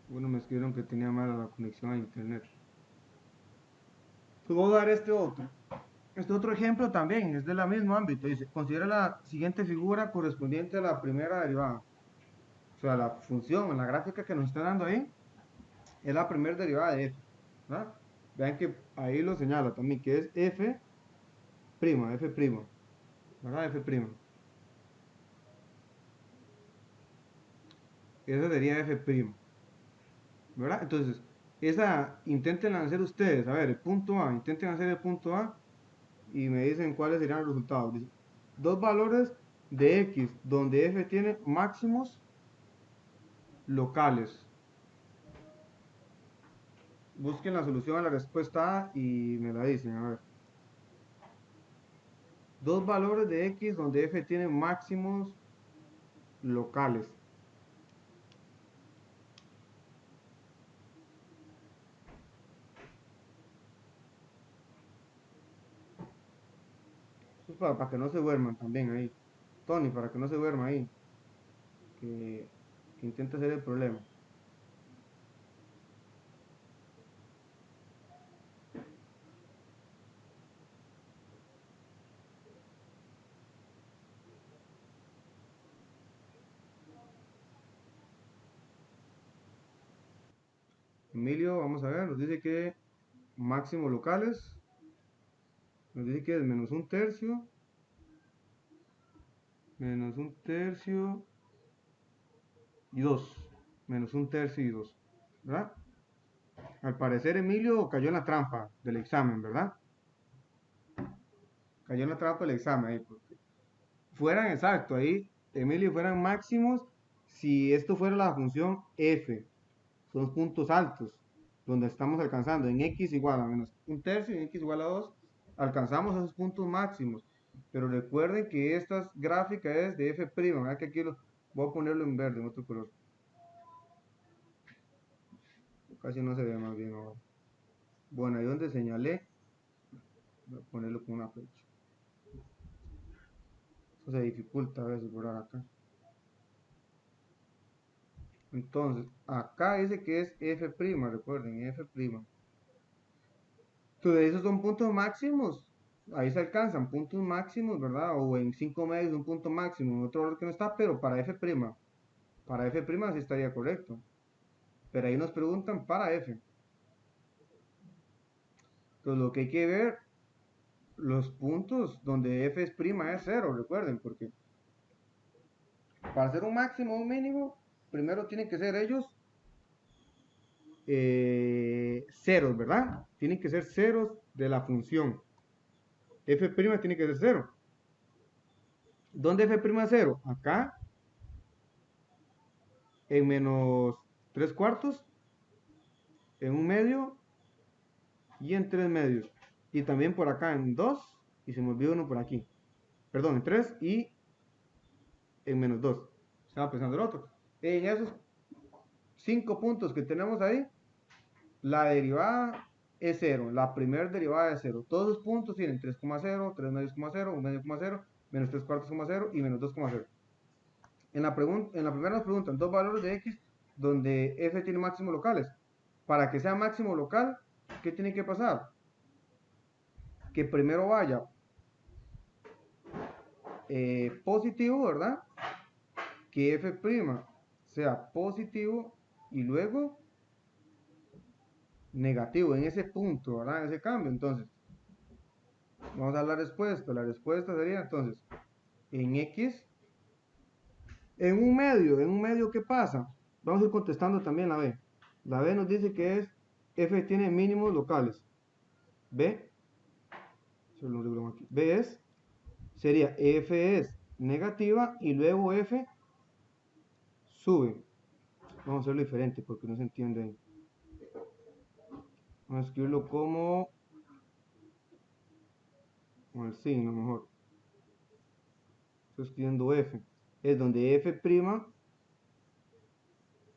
Bueno, me escribieron que tenía mala la conexión a internet. Pues voy a dar este otro ejemplo también, es del mismo ámbito. Dice, considera la siguiente figura correspondiente a la primera derivada. O sea, la función en la gráfica que nos está dando ahí es la primera derivada de f, ¿verdad? Vean que ahí lo señala también, que es f', ¿verdad? F'. Esa sería f', ¿verdad? Entonces, intenten hacer ustedes, a ver, el punto A, intenten hacer el punto A y me dicen cuáles serían los resultados. Dice, dos valores de x donde f tiene máximos locales. Busquen la solución a la respuesta A y me la dicen, a ver. Dos valores de x donde f tiene máximos locales. Pues para que no se duerman también ahí. Tony, para que no se duerma ahí. Que intente hacer el problema. Emilio, vamos a ver, nos dice que máximos locales. Nos dice que es menos un tercio. Menos un tercio y 2. Menos un tercio y 2. ¿Verdad? Al parecer Emilio cayó en la trampa del examen, ¿verdad? Cayó en la trampa del examen ahí, porque fueran exacto, ahí, Emilio, fueran máximos si esto fuera la función f, son puntos altos, donde estamos alcanzando en x igual a menos un tercio y en x igual a 2, alcanzamos esos puntos máximos. Pero recuerden que esta gráfica es de f', ¿verdad? Que aquí voy a ponerlo en verde, en otro color. Casi no se ve más bien ahora. Bueno, ahí donde señalé, voy a ponerlo con una flecha. Eso se dificulta a veces por acá. Entonces, acá dice que es f', recuerden, f'. Entonces, esos son puntos máximos. Ahí se alcanzan puntos máximos, ¿verdad? O en 5 medios un punto máximo, en otro valor que no está, pero para f'. Para f' sí estaría correcto. Pero ahí nos preguntan para f. Entonces, lo que hay que ver, los puntos donde f es prima es 0, recuerden, porque para hacer un máximo o un mínimo, primero tienen que ser ellos ceros, ¿verdad? Tienen que ser ceros de la función. F' tiene que ser 0. ¿Dónde F' es 0? Acá, en menos 3 cuartos, en 1 medio y en 3 medios. Y también por acá en 2, y se me olvidó uno por aquí. Perdón, en 3 y en menos 2. Estaba pensando el otro. En esos 5 puntos que tenemos ahí, la derivada es 0. La primera derivada es 0. Todos los puntos tienen 3,0, 3 medios, 0, 1 medio, 0, menos 3 cuartos, 0 y menos 2,0. En la primera nos preguntan dos valores de x donde f tiene máximos locales. Para que sea máximo local, ¿qué tiene que pasar? Que primero vaya positivo, ¿verdad? Que f' sea positivo y luego negativo en ese punto, ¿verdad? En ese cambio. Entonces, vamos a la respuesta. La respuesta sería entonces en x, en un medio, ¿qué pasa? Vamos a ir contestando también la b. La b nos dice que es f tiene mínimos locales. B, B es, sería f es negativa y luego f sube. Vamos a hacerlo diferente porque no se entiende. Vamos a escribirlo como con el signo mejor. Estoy escribiendo f. Es donde f'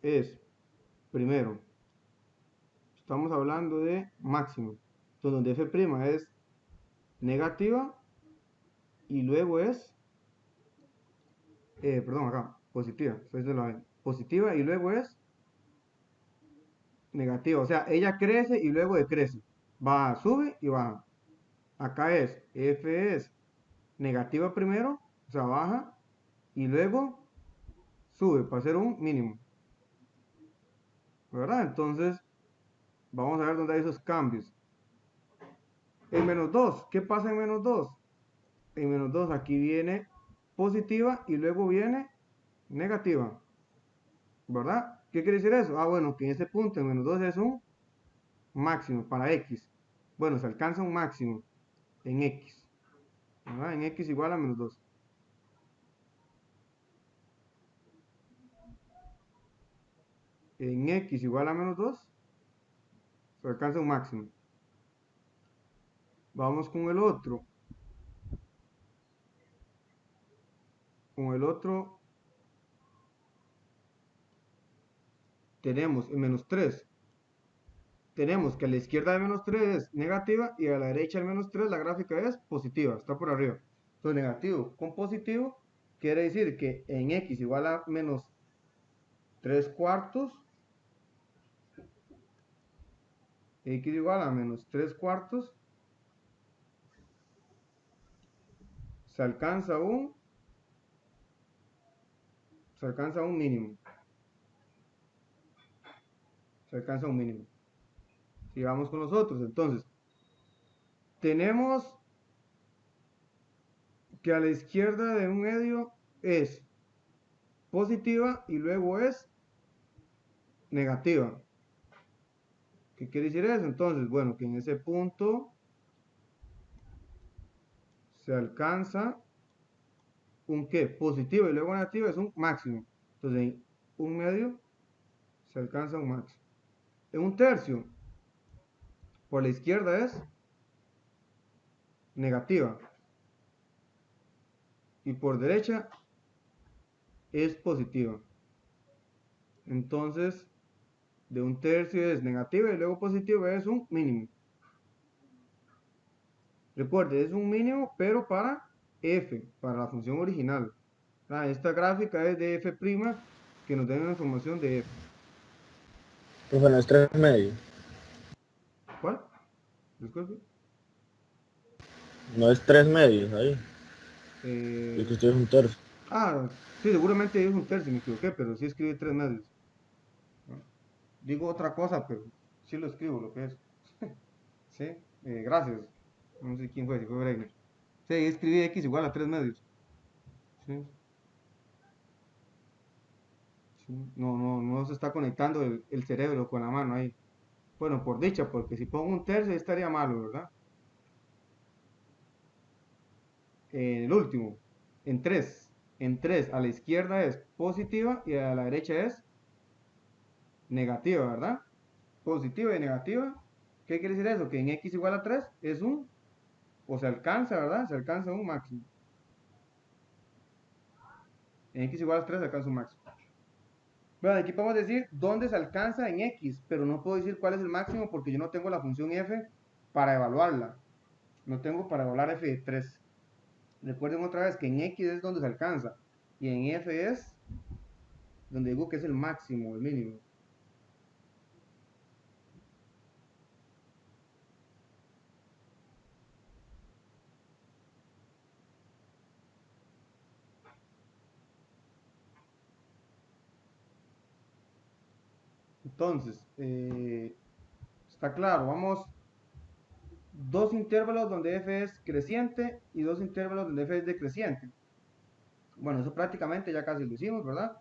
es primero. Estamos hablando de máximo. Entonces donde f' es negativa y luego es, perdón, acá, positiva. Positiva y luego es negativa. O sea, ella crece y luego decrece. Va, sube y baja. Acá es, f es negativa primero, o sea, baja, y luego sube para hacer un mínimo. ¿Verdad? Entonces, vamos a ver dónde hay esos cambios. En menos 2, ¿qué pasa en menos 2? En menos 2 aquí viene positiva y luego viene negativa. ¿Verdad? ¿Qué quiere decir eso? Ah, bueno, que en ese punto en menos 2 es un máximo para x. Bueno, se alcanza un máximo en x. ¿Verdad? En x igual a menos 2. En x igual a menos 2 se alcanza un máximo. Vamos con el otro. Con el otro tenemos en menos 3. Tenemos que a la izquierda de menos 3 es negativa y a la derecha de menos 3 la gráfica es positiva, está por arriba. Entonces negativo con positivo quiere decir que en x igual a menos 3 cuartos, x igual a menos 3 cuartos, se alcanza un mínimo. Se alcanza un mínimo. Sigamos con los otros. Entonces, tenemos que a la izquierda de un medio es positiva y luego es negativa. ¿Qué quiere decir eso? Entonces, bueno, que en ese punto se alcanza un ¿qué? Positivo y luego negativo es un máximo. Entonces, en un medio se alcanza un máximo. En un tercio, por la izquierda es negativa. Y por derecha es positiva. Entonces, de un tercio es negativa y luego positiva es un mínimo. Recuerde, es un mínimo, pero para f, para la función original. Esta gráfica es de f', que nos da una información de f. Pues bueno, es 3 medios. ¿Cuál? Disculpe. No es 3 medios ahí. Eh, Es que usted es un tercio. sí, seguramente es un tercio, me equivoqué, pero sí escribí 3 medios. ¿No? Digo otra cosa, pero sí lo escribo, lo que es. Sí, gracias. No sé quién fue, si fue Bregner. Sí, escribí x igual a 3 medios. Sí. Sí. No se está conectando el cerebro con la mano ahí. Bueno, por dicha, porque si pongo un tercio estaría malo, ¿verdad? En el último, en 3. En 3 a la izquierda es positiva y a la derecha es negativa, ¿verdad? Positiva y negativa. ¿Qué quiere decir eso? Que en x igual a 3 es un, o se alcanza, ¿verdad? Se alcanza un máximo. En x igual a 3 se alcanza un máximo. Bueno, aquí podemos decir dónde se alcanza en x, pero no puedo decir cuál es el máximo porque yo no tengo la función f para evaluarla. No tengo para evaluar f de 3. Recuerden otra vez que en x es donde se alcanza y en f es donde digo que es el máximo, el mínimo. Entonces, está claro, vamos dos intervalos donde f es creciente y dos intervalos donde f es decreciente. Bueno, eso prácticamente ya casi lo hicimos, ¿verdad?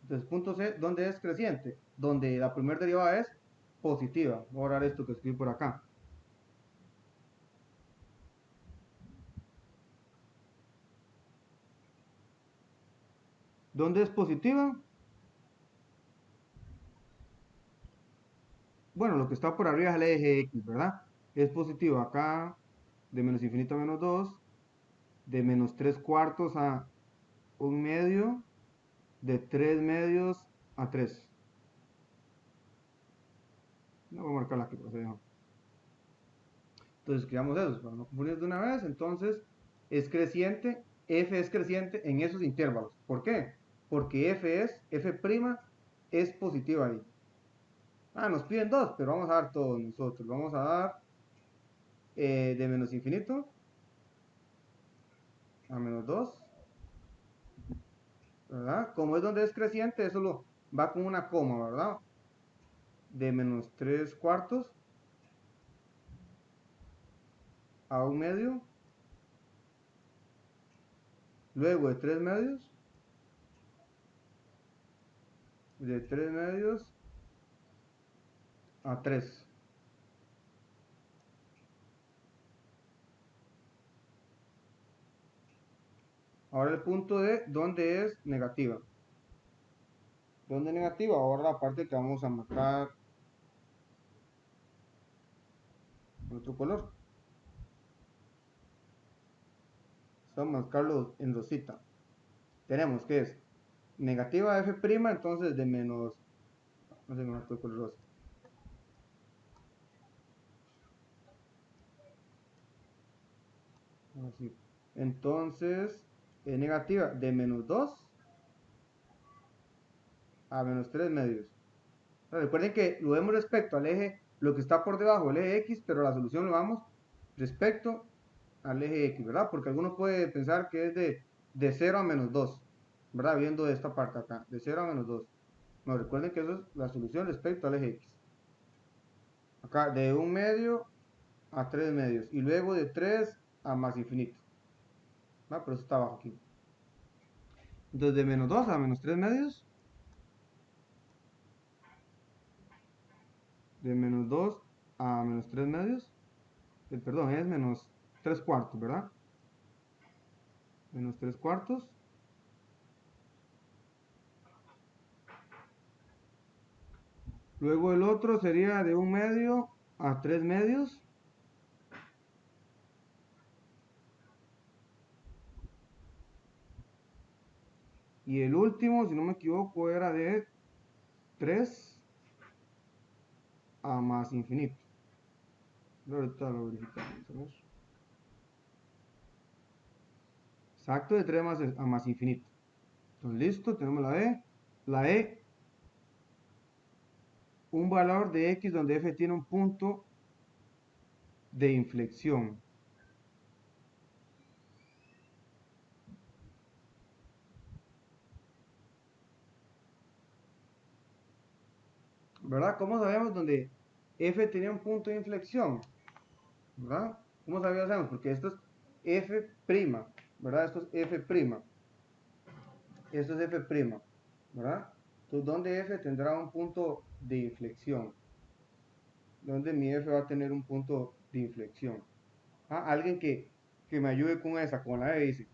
Entonces, punto C, ¿dónde es creciente? Donde la primera derivada es positiva. Voy a borrar esto que escribí por acá. ¿Dónde es positiva? Bueno, lo que está por arriba es el eje X, ¿verdad? Es positivo acá de menos infinito a menos 2, de menos 3 cuartos a 1 medio, de 3 medios a 3. No voy a marcarla aquí, pues dejo. Entonces escribamos eso, para no confundir de una vez. Entonces es creciente, f es creciente en esos intervalos. ¿Por qué? Porque f' es positiva ahí. Ah, nos piden 2, pero vamos a dar todos nosotros. Vamos a dar de menos infinito a menos 2, ¿verdad? Como es donde es creciente, eso lo va con una coma, ¿verdad? De menos 3 cuartos a 1 medio, luego de 3 medios, de 3 medios a 3. Ahora el punto de dónde es negativa. ¿Dónde es negativa? Ahora la parte que vamos a marcar con otro color. Vamos a marcarlo en rosita. Tenemos que es negativa f', entonces de menos, no sé, me marco el color rosa. Así. Entonces, es negativa de menos 2 a menos 3 medios. Recuerden que lo vemos respecto al eje, lo que está por debajo del eje X, pero la solución lo vamos respecto al eje X, ¿verdad? Porque alguno puede pensar que es de 0 a menos 2, ¿verdad? Viendo esta parte acá, de 0 a menos 2. No, recuerden que eso es la solución respecto al eje X. Acá, de 1 medio a 3 medios. Y luego de 3 a más infinito. ¿verdad? Pero eso está abajo aquí. Entonces, de menos 2 a menos 3 medios. De menos 2 a menos 3 medios. Perdón, es menos 3 cuartos, ¿verdad? Menos 3 cuartos. Luego el otro sería de 1 medio a 3 medios. Y el último, si no me equivoco, era de 3 a más infinito. Ahorita lo verificamos. Exacto, de 3 a más infinito. Entonces, listo, tenemos la E. La E, un valor de X donde F tiene un punto de inflexión. ¿Verdad? ¿Cómo sabemos donde F tenía un punto de inflexión? ¿Verdad? ¿Cómo sabemos? Porque esto es F', ¿verdad? Esto es F'. Esto es F', ¿verdad? Entonces, ¿dónde F tendrá un punto de inflexión? donde mi f va a tener un punto de inflexión. Alguien que me ayude con esa, con la e, dice,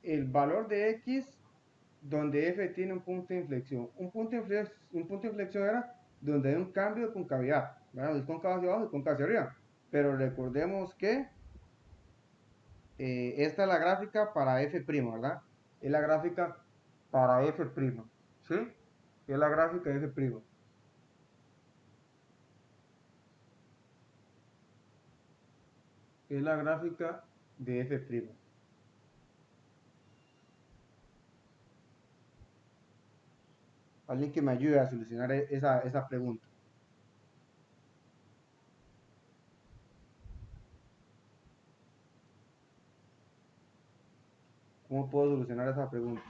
el valor de x donde f tiene un punto de inflexión. Un punto de inflexión era donde hay un cambio de concavidad, ¿verdad? Es cóncavo hacia abajo y cóncavo hacia arriba. Pero recordemos que esta es la gráfica para f', ¿verdad? Es la gráfica para f', ¿sí? Es la gráfica de f'. Es la gráfica de f'. Alguien que me ayude a solucionar esa pregunta. ¿Cómo puedo solucionar esa pregunta?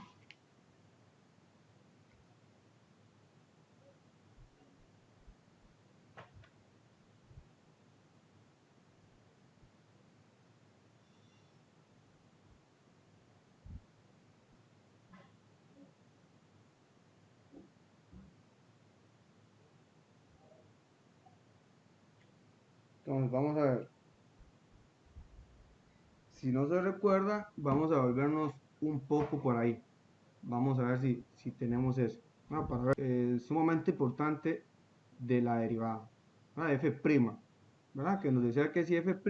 Entonces, vamos a ver. Si no se recuerda, vamos a volvernos un poco por ahí. Vamos a ver si tenemos eso. Para ver, es sumamente importante de la derivada. F', ¿verdad? Que nos decía que si f',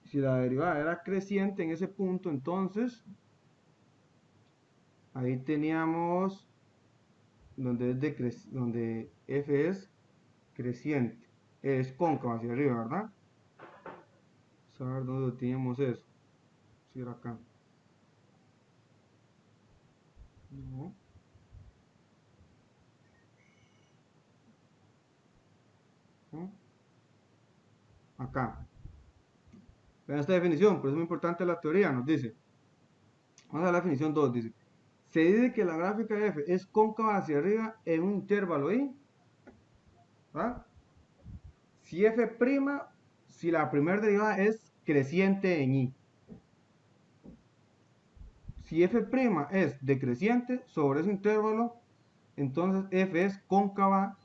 si la derivada era creciente en ese punto, entonces ahí teníamos donde f es creciente, es cóncavo hacia arriba, ¿verdad? Vamos a ver dónde teníamos eso. Si era acá. No. ¿No? Acá. Vean esta definición, por eso es muy importante la teoría, nos dice. Vamos a la definición 2, dice. Se dice que la gráfica de f es cóncava hacia arriba en un intervalo i. ¿Va? Si f', si la primera derivada es creciente en i. Si f' es decreciente sobre ese intervalo, entonces f es cóncava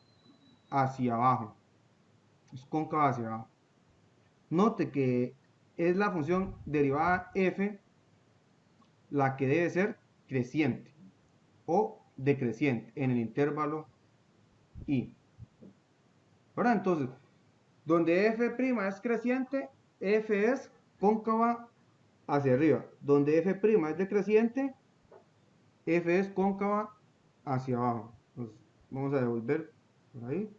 hacia abajo. Es cóncava hacia abajo. Note que es la función derivada f la que debe ser creciente o decreciente en el intervalo i. Ahora entonces, donde f' es creciente, f es cóncava hacia arriba. Donde f' es decreciente, f es cóncava hacia abajo. Entonces, vamos a devolver por ahí.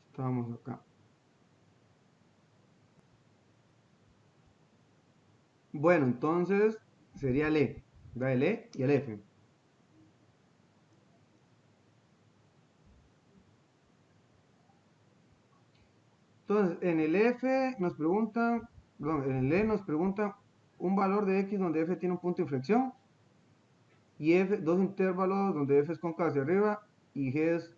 Estamos acá. Bueno, entonces sería el E. El E y el F. Entonces, en el F nos pregunta, perdón, en el E nos pregunta un valor de X donde F tiene un punto de inflexión y F, dos intervalos donde F es cóncavo hacia arriba y G es,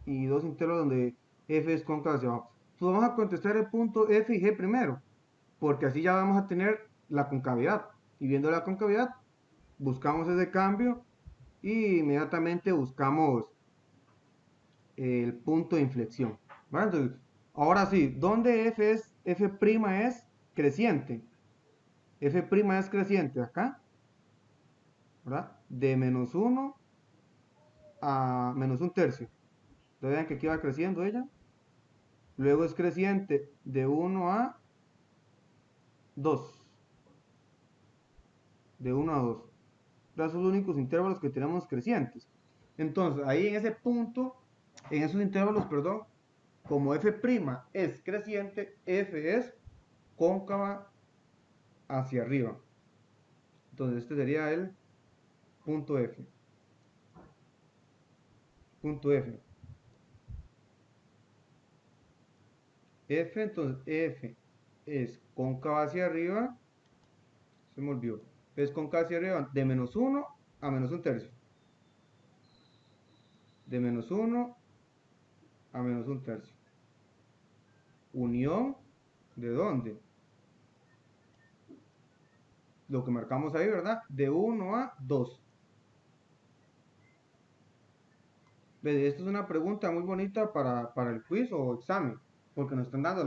y dos intervalos donde F es cóncavo hacia abajo. Entonces vamos a contestar el punto F y G primero, porque así ya vamos a tener la concavidad. Y viendo la concavidad, buscamos ese cambio y inmediatamente buscamos el punto de inflexión. ¿Vale? Entonces, ahora sí, ¿dónde F es creciente? F' es creciente acá, ¿verdad? De menos 1 a menos 1/3. Entonces vean que aquí va creciendo ella. Luego es creciente de 1 a 2. De 1 a 2. Esos son los únicos intervalos que tenemos crecientes. Entonces, ahí en ese punto, en esos intervalos, perdón, como f' es creciente, f es cóncava hacia arriba. Entonces, este sería el punto F. Punto F. F, entonces F es cóncava hacia arriba. Se me olvidó. Es cóncava hacia arriba de menos 1 a menos 1/3. De menos 1 a menos 1/3. Unión, ¿de dónde? lo que marcamos ahí, ¿verdad? De 1 a 2. Esta es una pregunta muy bonita para el quiz o examen, porque nos están dando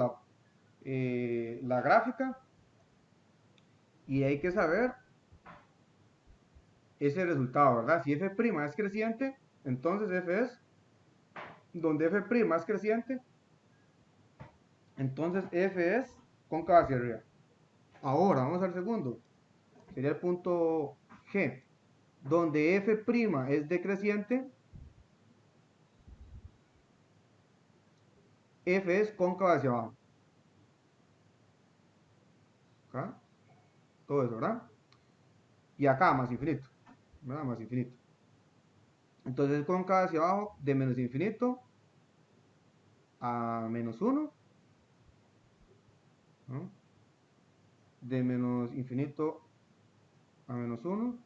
la gráfica y hay que saber ese resultado, ¿verdad? Si f' es creciente, entonces f es, donde f' es creciente, entonces f es cóncava hacia arriba. Ahora, vamos al segundo, sería el punto G, donde f' es decreciente, f es cóncava hacia abajo. ¿Acá? Todo eso, ¿verdad? Y acá más infinito, ¿verdad? Más infinito. Entonces cóncava hacia abajo de menos infinito a menos 1, ¿no? De menos infinito a menos 1.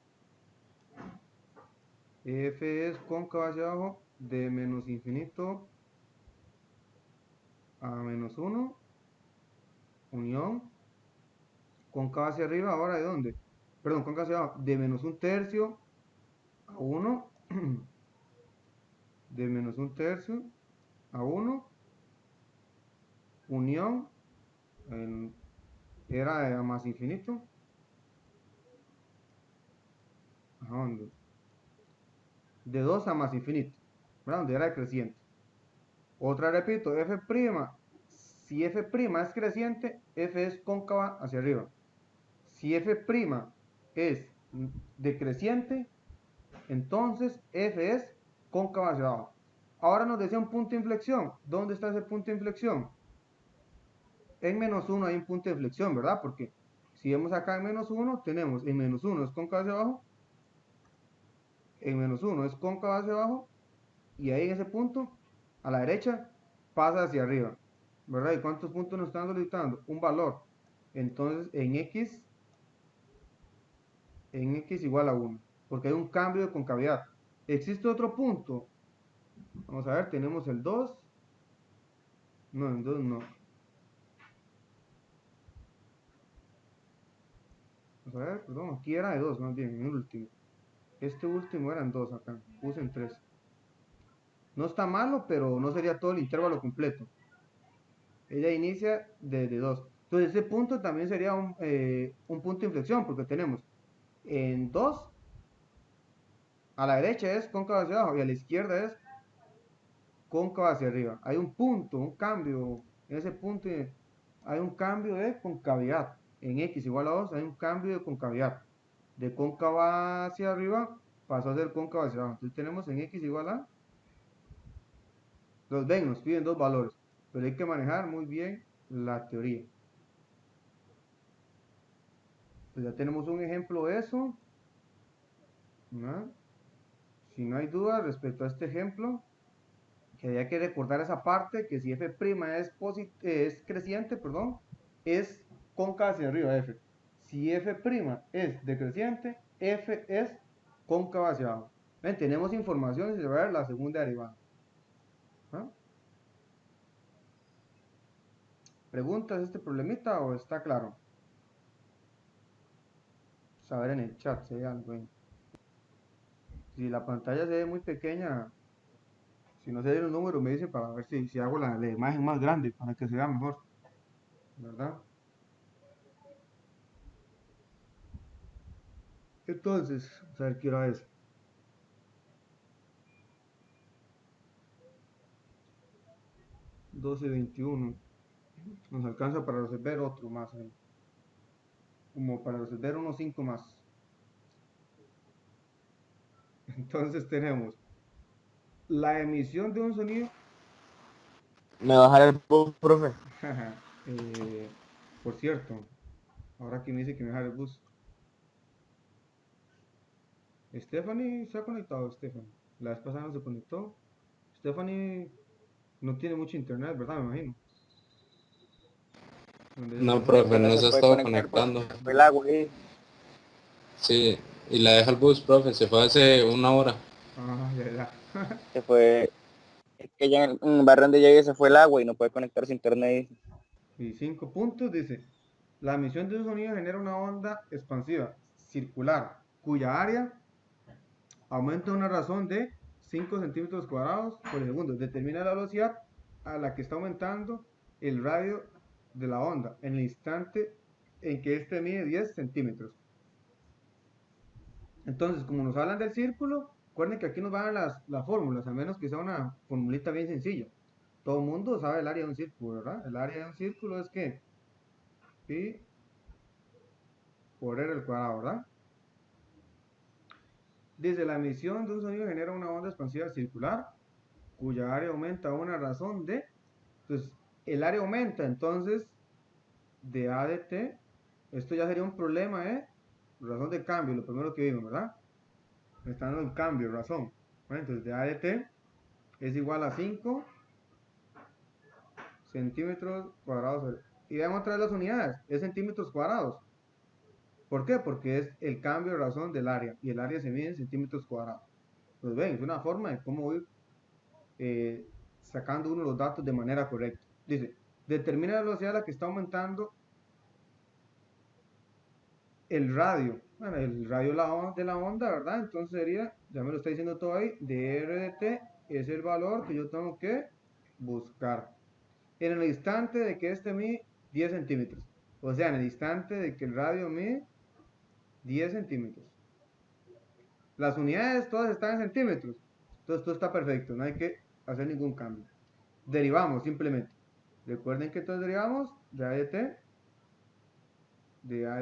F es cóncava hacia abajo de menos infinito a menos 1. Unión. Cóncava hacia arriba, ahora ¿de dónde? Perdón, cóncava hacia abajo de menos 1/3 a 1. De menos 1/3 a 1. Unión. Era a más infinito. ¿A dónde? De 2 a más infinito, ¿verdad? Donde era creciente. Otra repito, f', si f' es creciente, f es cóncava hacia arriba. Si f' es decreciente, entonces f es cóncava hacia abajo. Ahora nos decía un punto de inflexión. ¿Dónde está ese punto de inflexión? En menos 1 hay un punto de inflexión, ¿verdad? Porque si vemos acá en menos 1, tenemos en menos 1 es cóncava hacia abajo, en menos 1 es cóncava hacia abajo, y ahí en ese punto, a la derecha, pasa hacia arriba, ¿verdad? ¿Y cuántos puntos nos están solicitando? Un valor. Entonces, en x igual a 1, porque hay un cambio de concavidad. ¿Existe otro punto? Vamos a ver, tenemos el 2. No, el 2 no. Vamos a ver, perdón, aquí era de 2, más bien, en el último. Este último era en 2 acá, puse en 3. No está malo, pero no sería todo el intervalo completo. Ella inicia desde 2. Entonces ese punto también sería un punto de inflexión, porque tenemos en 2, a la derecha es cóncava hacia abajo y a la izquierda es cóncava hacia arriba. Hay un punto, un cambio, en ese punto hay un cambio de concavidad. En x igual a 2 hay un cambio de concavidad. De cóncava hacia arriba pasó a ser cóncava hacia abajo. Entonces tenemos en x igual a... Los ven, nos piden dos valores, pero hay que manejar muy bien la teoría. Pues ya tenemos un ejemplo de eso, ¿no? Si no hay duda respecto a este ejemplo, que había que recordar esa parte, que si f' es creciente, perdón, es cóncava hacia arriba f. Si f' es decreciente, f es cóncava hacia abajo. Ven, tenemos información y se va a ver la segunda derivada. ¿Ah? ¿Preguntas de este problemita o está claro? Saber en el chat si hay algo ahí. Si la pantalla se ve muy pequeña, si no se ve el número, me dice para ver si hago la imagen más grande para que se vea mejor, ¿verdad? Entonces, vamos a ver qué hora es. 12:21. Nos alcanza para resolver otro más ahí. Como para resolver unos 5 más. Entonces tenemos la emisión de un sonido. ¿Me va a dejar el bus, profe? Por cierto, ahora que me dice que me deja el bus. Stephanie se ha conectado, Stephanie. La vez pasada no se conectó. Stephanie no tiene mucho internet, ¿verdad? Me imagino. No, No, profe, que no no se se puede estaba conectar porque conectando. se fue el agua ahí. Sí, y la deja el bus, profe, se fue hace una hora. Ah, ya. Se fue, es que ya en el barrio donde llegué se fue el agua y no puede conectarse a internet. Y 5 puntos, dice. La emisión de un sonido genera una onda expansiva circular cuya área aumenta a una razón de 5 centímetros cuadrados por segundo. Determina la velocidad a la que está aumentando el radio de la onda en el instante en que éste mide 10 centímetros. Entonces, como nos hablan del círculo, recuerden que aquí nos van las fórmulas, a menos que sea una formulita bien sencilla. Todo el mundo sabe el área de un círculo, ¿verdad? El área de un círculo es que pi por r al cuadrado, ¿verdad? Dice, la emisión de un sonido genera una onda expansiva circular cuya área aumenta a una razón de... Entonces, el área aumenta, entonces, de A de T, esto ya sería un problema, razón de cambio, lo primero que vimos, ¿verdad? Me está dando el cambio, razón. Bueno, entonces, de A de T es igual a 5 centímetros cuadrados. Y veamos otra vez las unidades, es centímetros cuadrados. ¿Por qué? Porque es el cambio de razón del área, y el área se mide en centímetros cuadrados. Pues ven, es una forma de cómo ir sacando uno los datos de manera correcta. Dice, determina la velocidad a la que está aumentando el radio. Bueno, el radio de la onda, ¿verdad? Entonces sería, ya me lo está diciendo todo ahí, dr de t es el valor que yo tengo que buscar. En el instante de que este mide 10 centímetros. O sea, en el instante de que el radio mide 10 centímetros. Las unidades todas están en centímetros. Entonces esto está perfecto, no hay que hacer ningún cambio. Derivamos simplemente. Recuerden que entonces derivamos de A de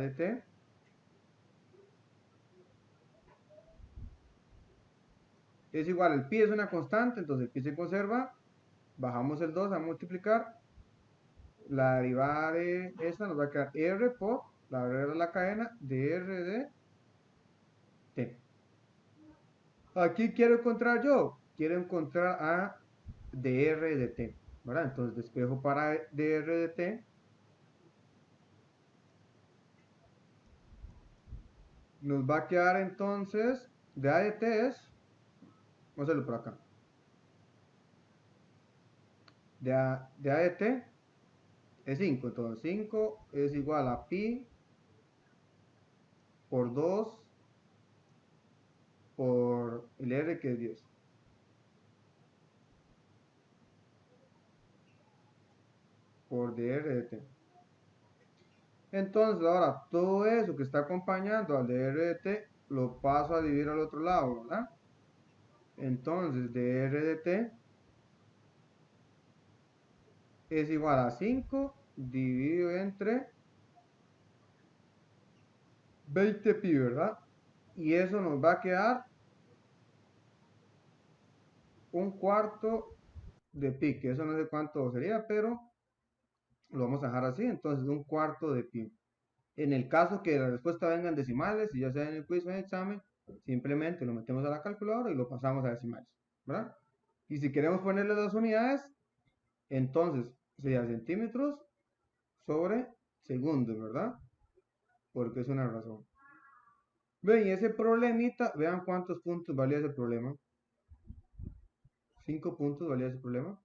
T es igual, el pi es una constante, entonces el pi se conserva, bajamos el 2 a multiplicar, la derivada de esta nos va a quedar r por la regla de la cadena de r de t. Aquí quiero encontrar quiero encontrar a dr de t, ¿verdad? Entonces despejo para dr de t, nos va a quedar entonces de a de t es, vamos a hacerlo por acá, de a de t es 5, entonces 5 es igual a pi por 2 por el r que es 10. Por dr de t. Entonces ahora todo eso que está acompañando al dr de t lo paso a dividir al otro lado, ¿verdad? Entonces dr de t es igual a 5 dividido entre 20 pi, ¿verdad? Y eso nos va a quedar un cuarto de pi, que eso no sé cuánto sería, pero lo vamos a dejar así, entonces un cuarto de pi. En el caso que la respuesta venga en decimales, y ya sea en el quiz o en el examen, simplemente lo metemos a la calculadora y lo pasamos a decimales, ¿verdad? Y si queremos ponerle 2 unidades, entonces sería centímetros sobre segundos, ¿verdad? Porque es una razón. Ven, y ese problemita, vean cuántos puntos valía ese problema. 5 puntos valía ese problema.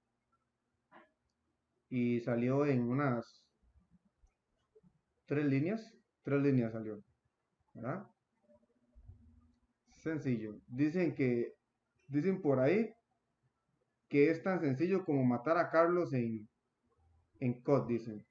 Y salió en unas 3 líneas. 3 líneas salió, ¿verdad? Sencillo. Dicen por ahí que es tan sencillo como matar a Carlos en COD, dicen.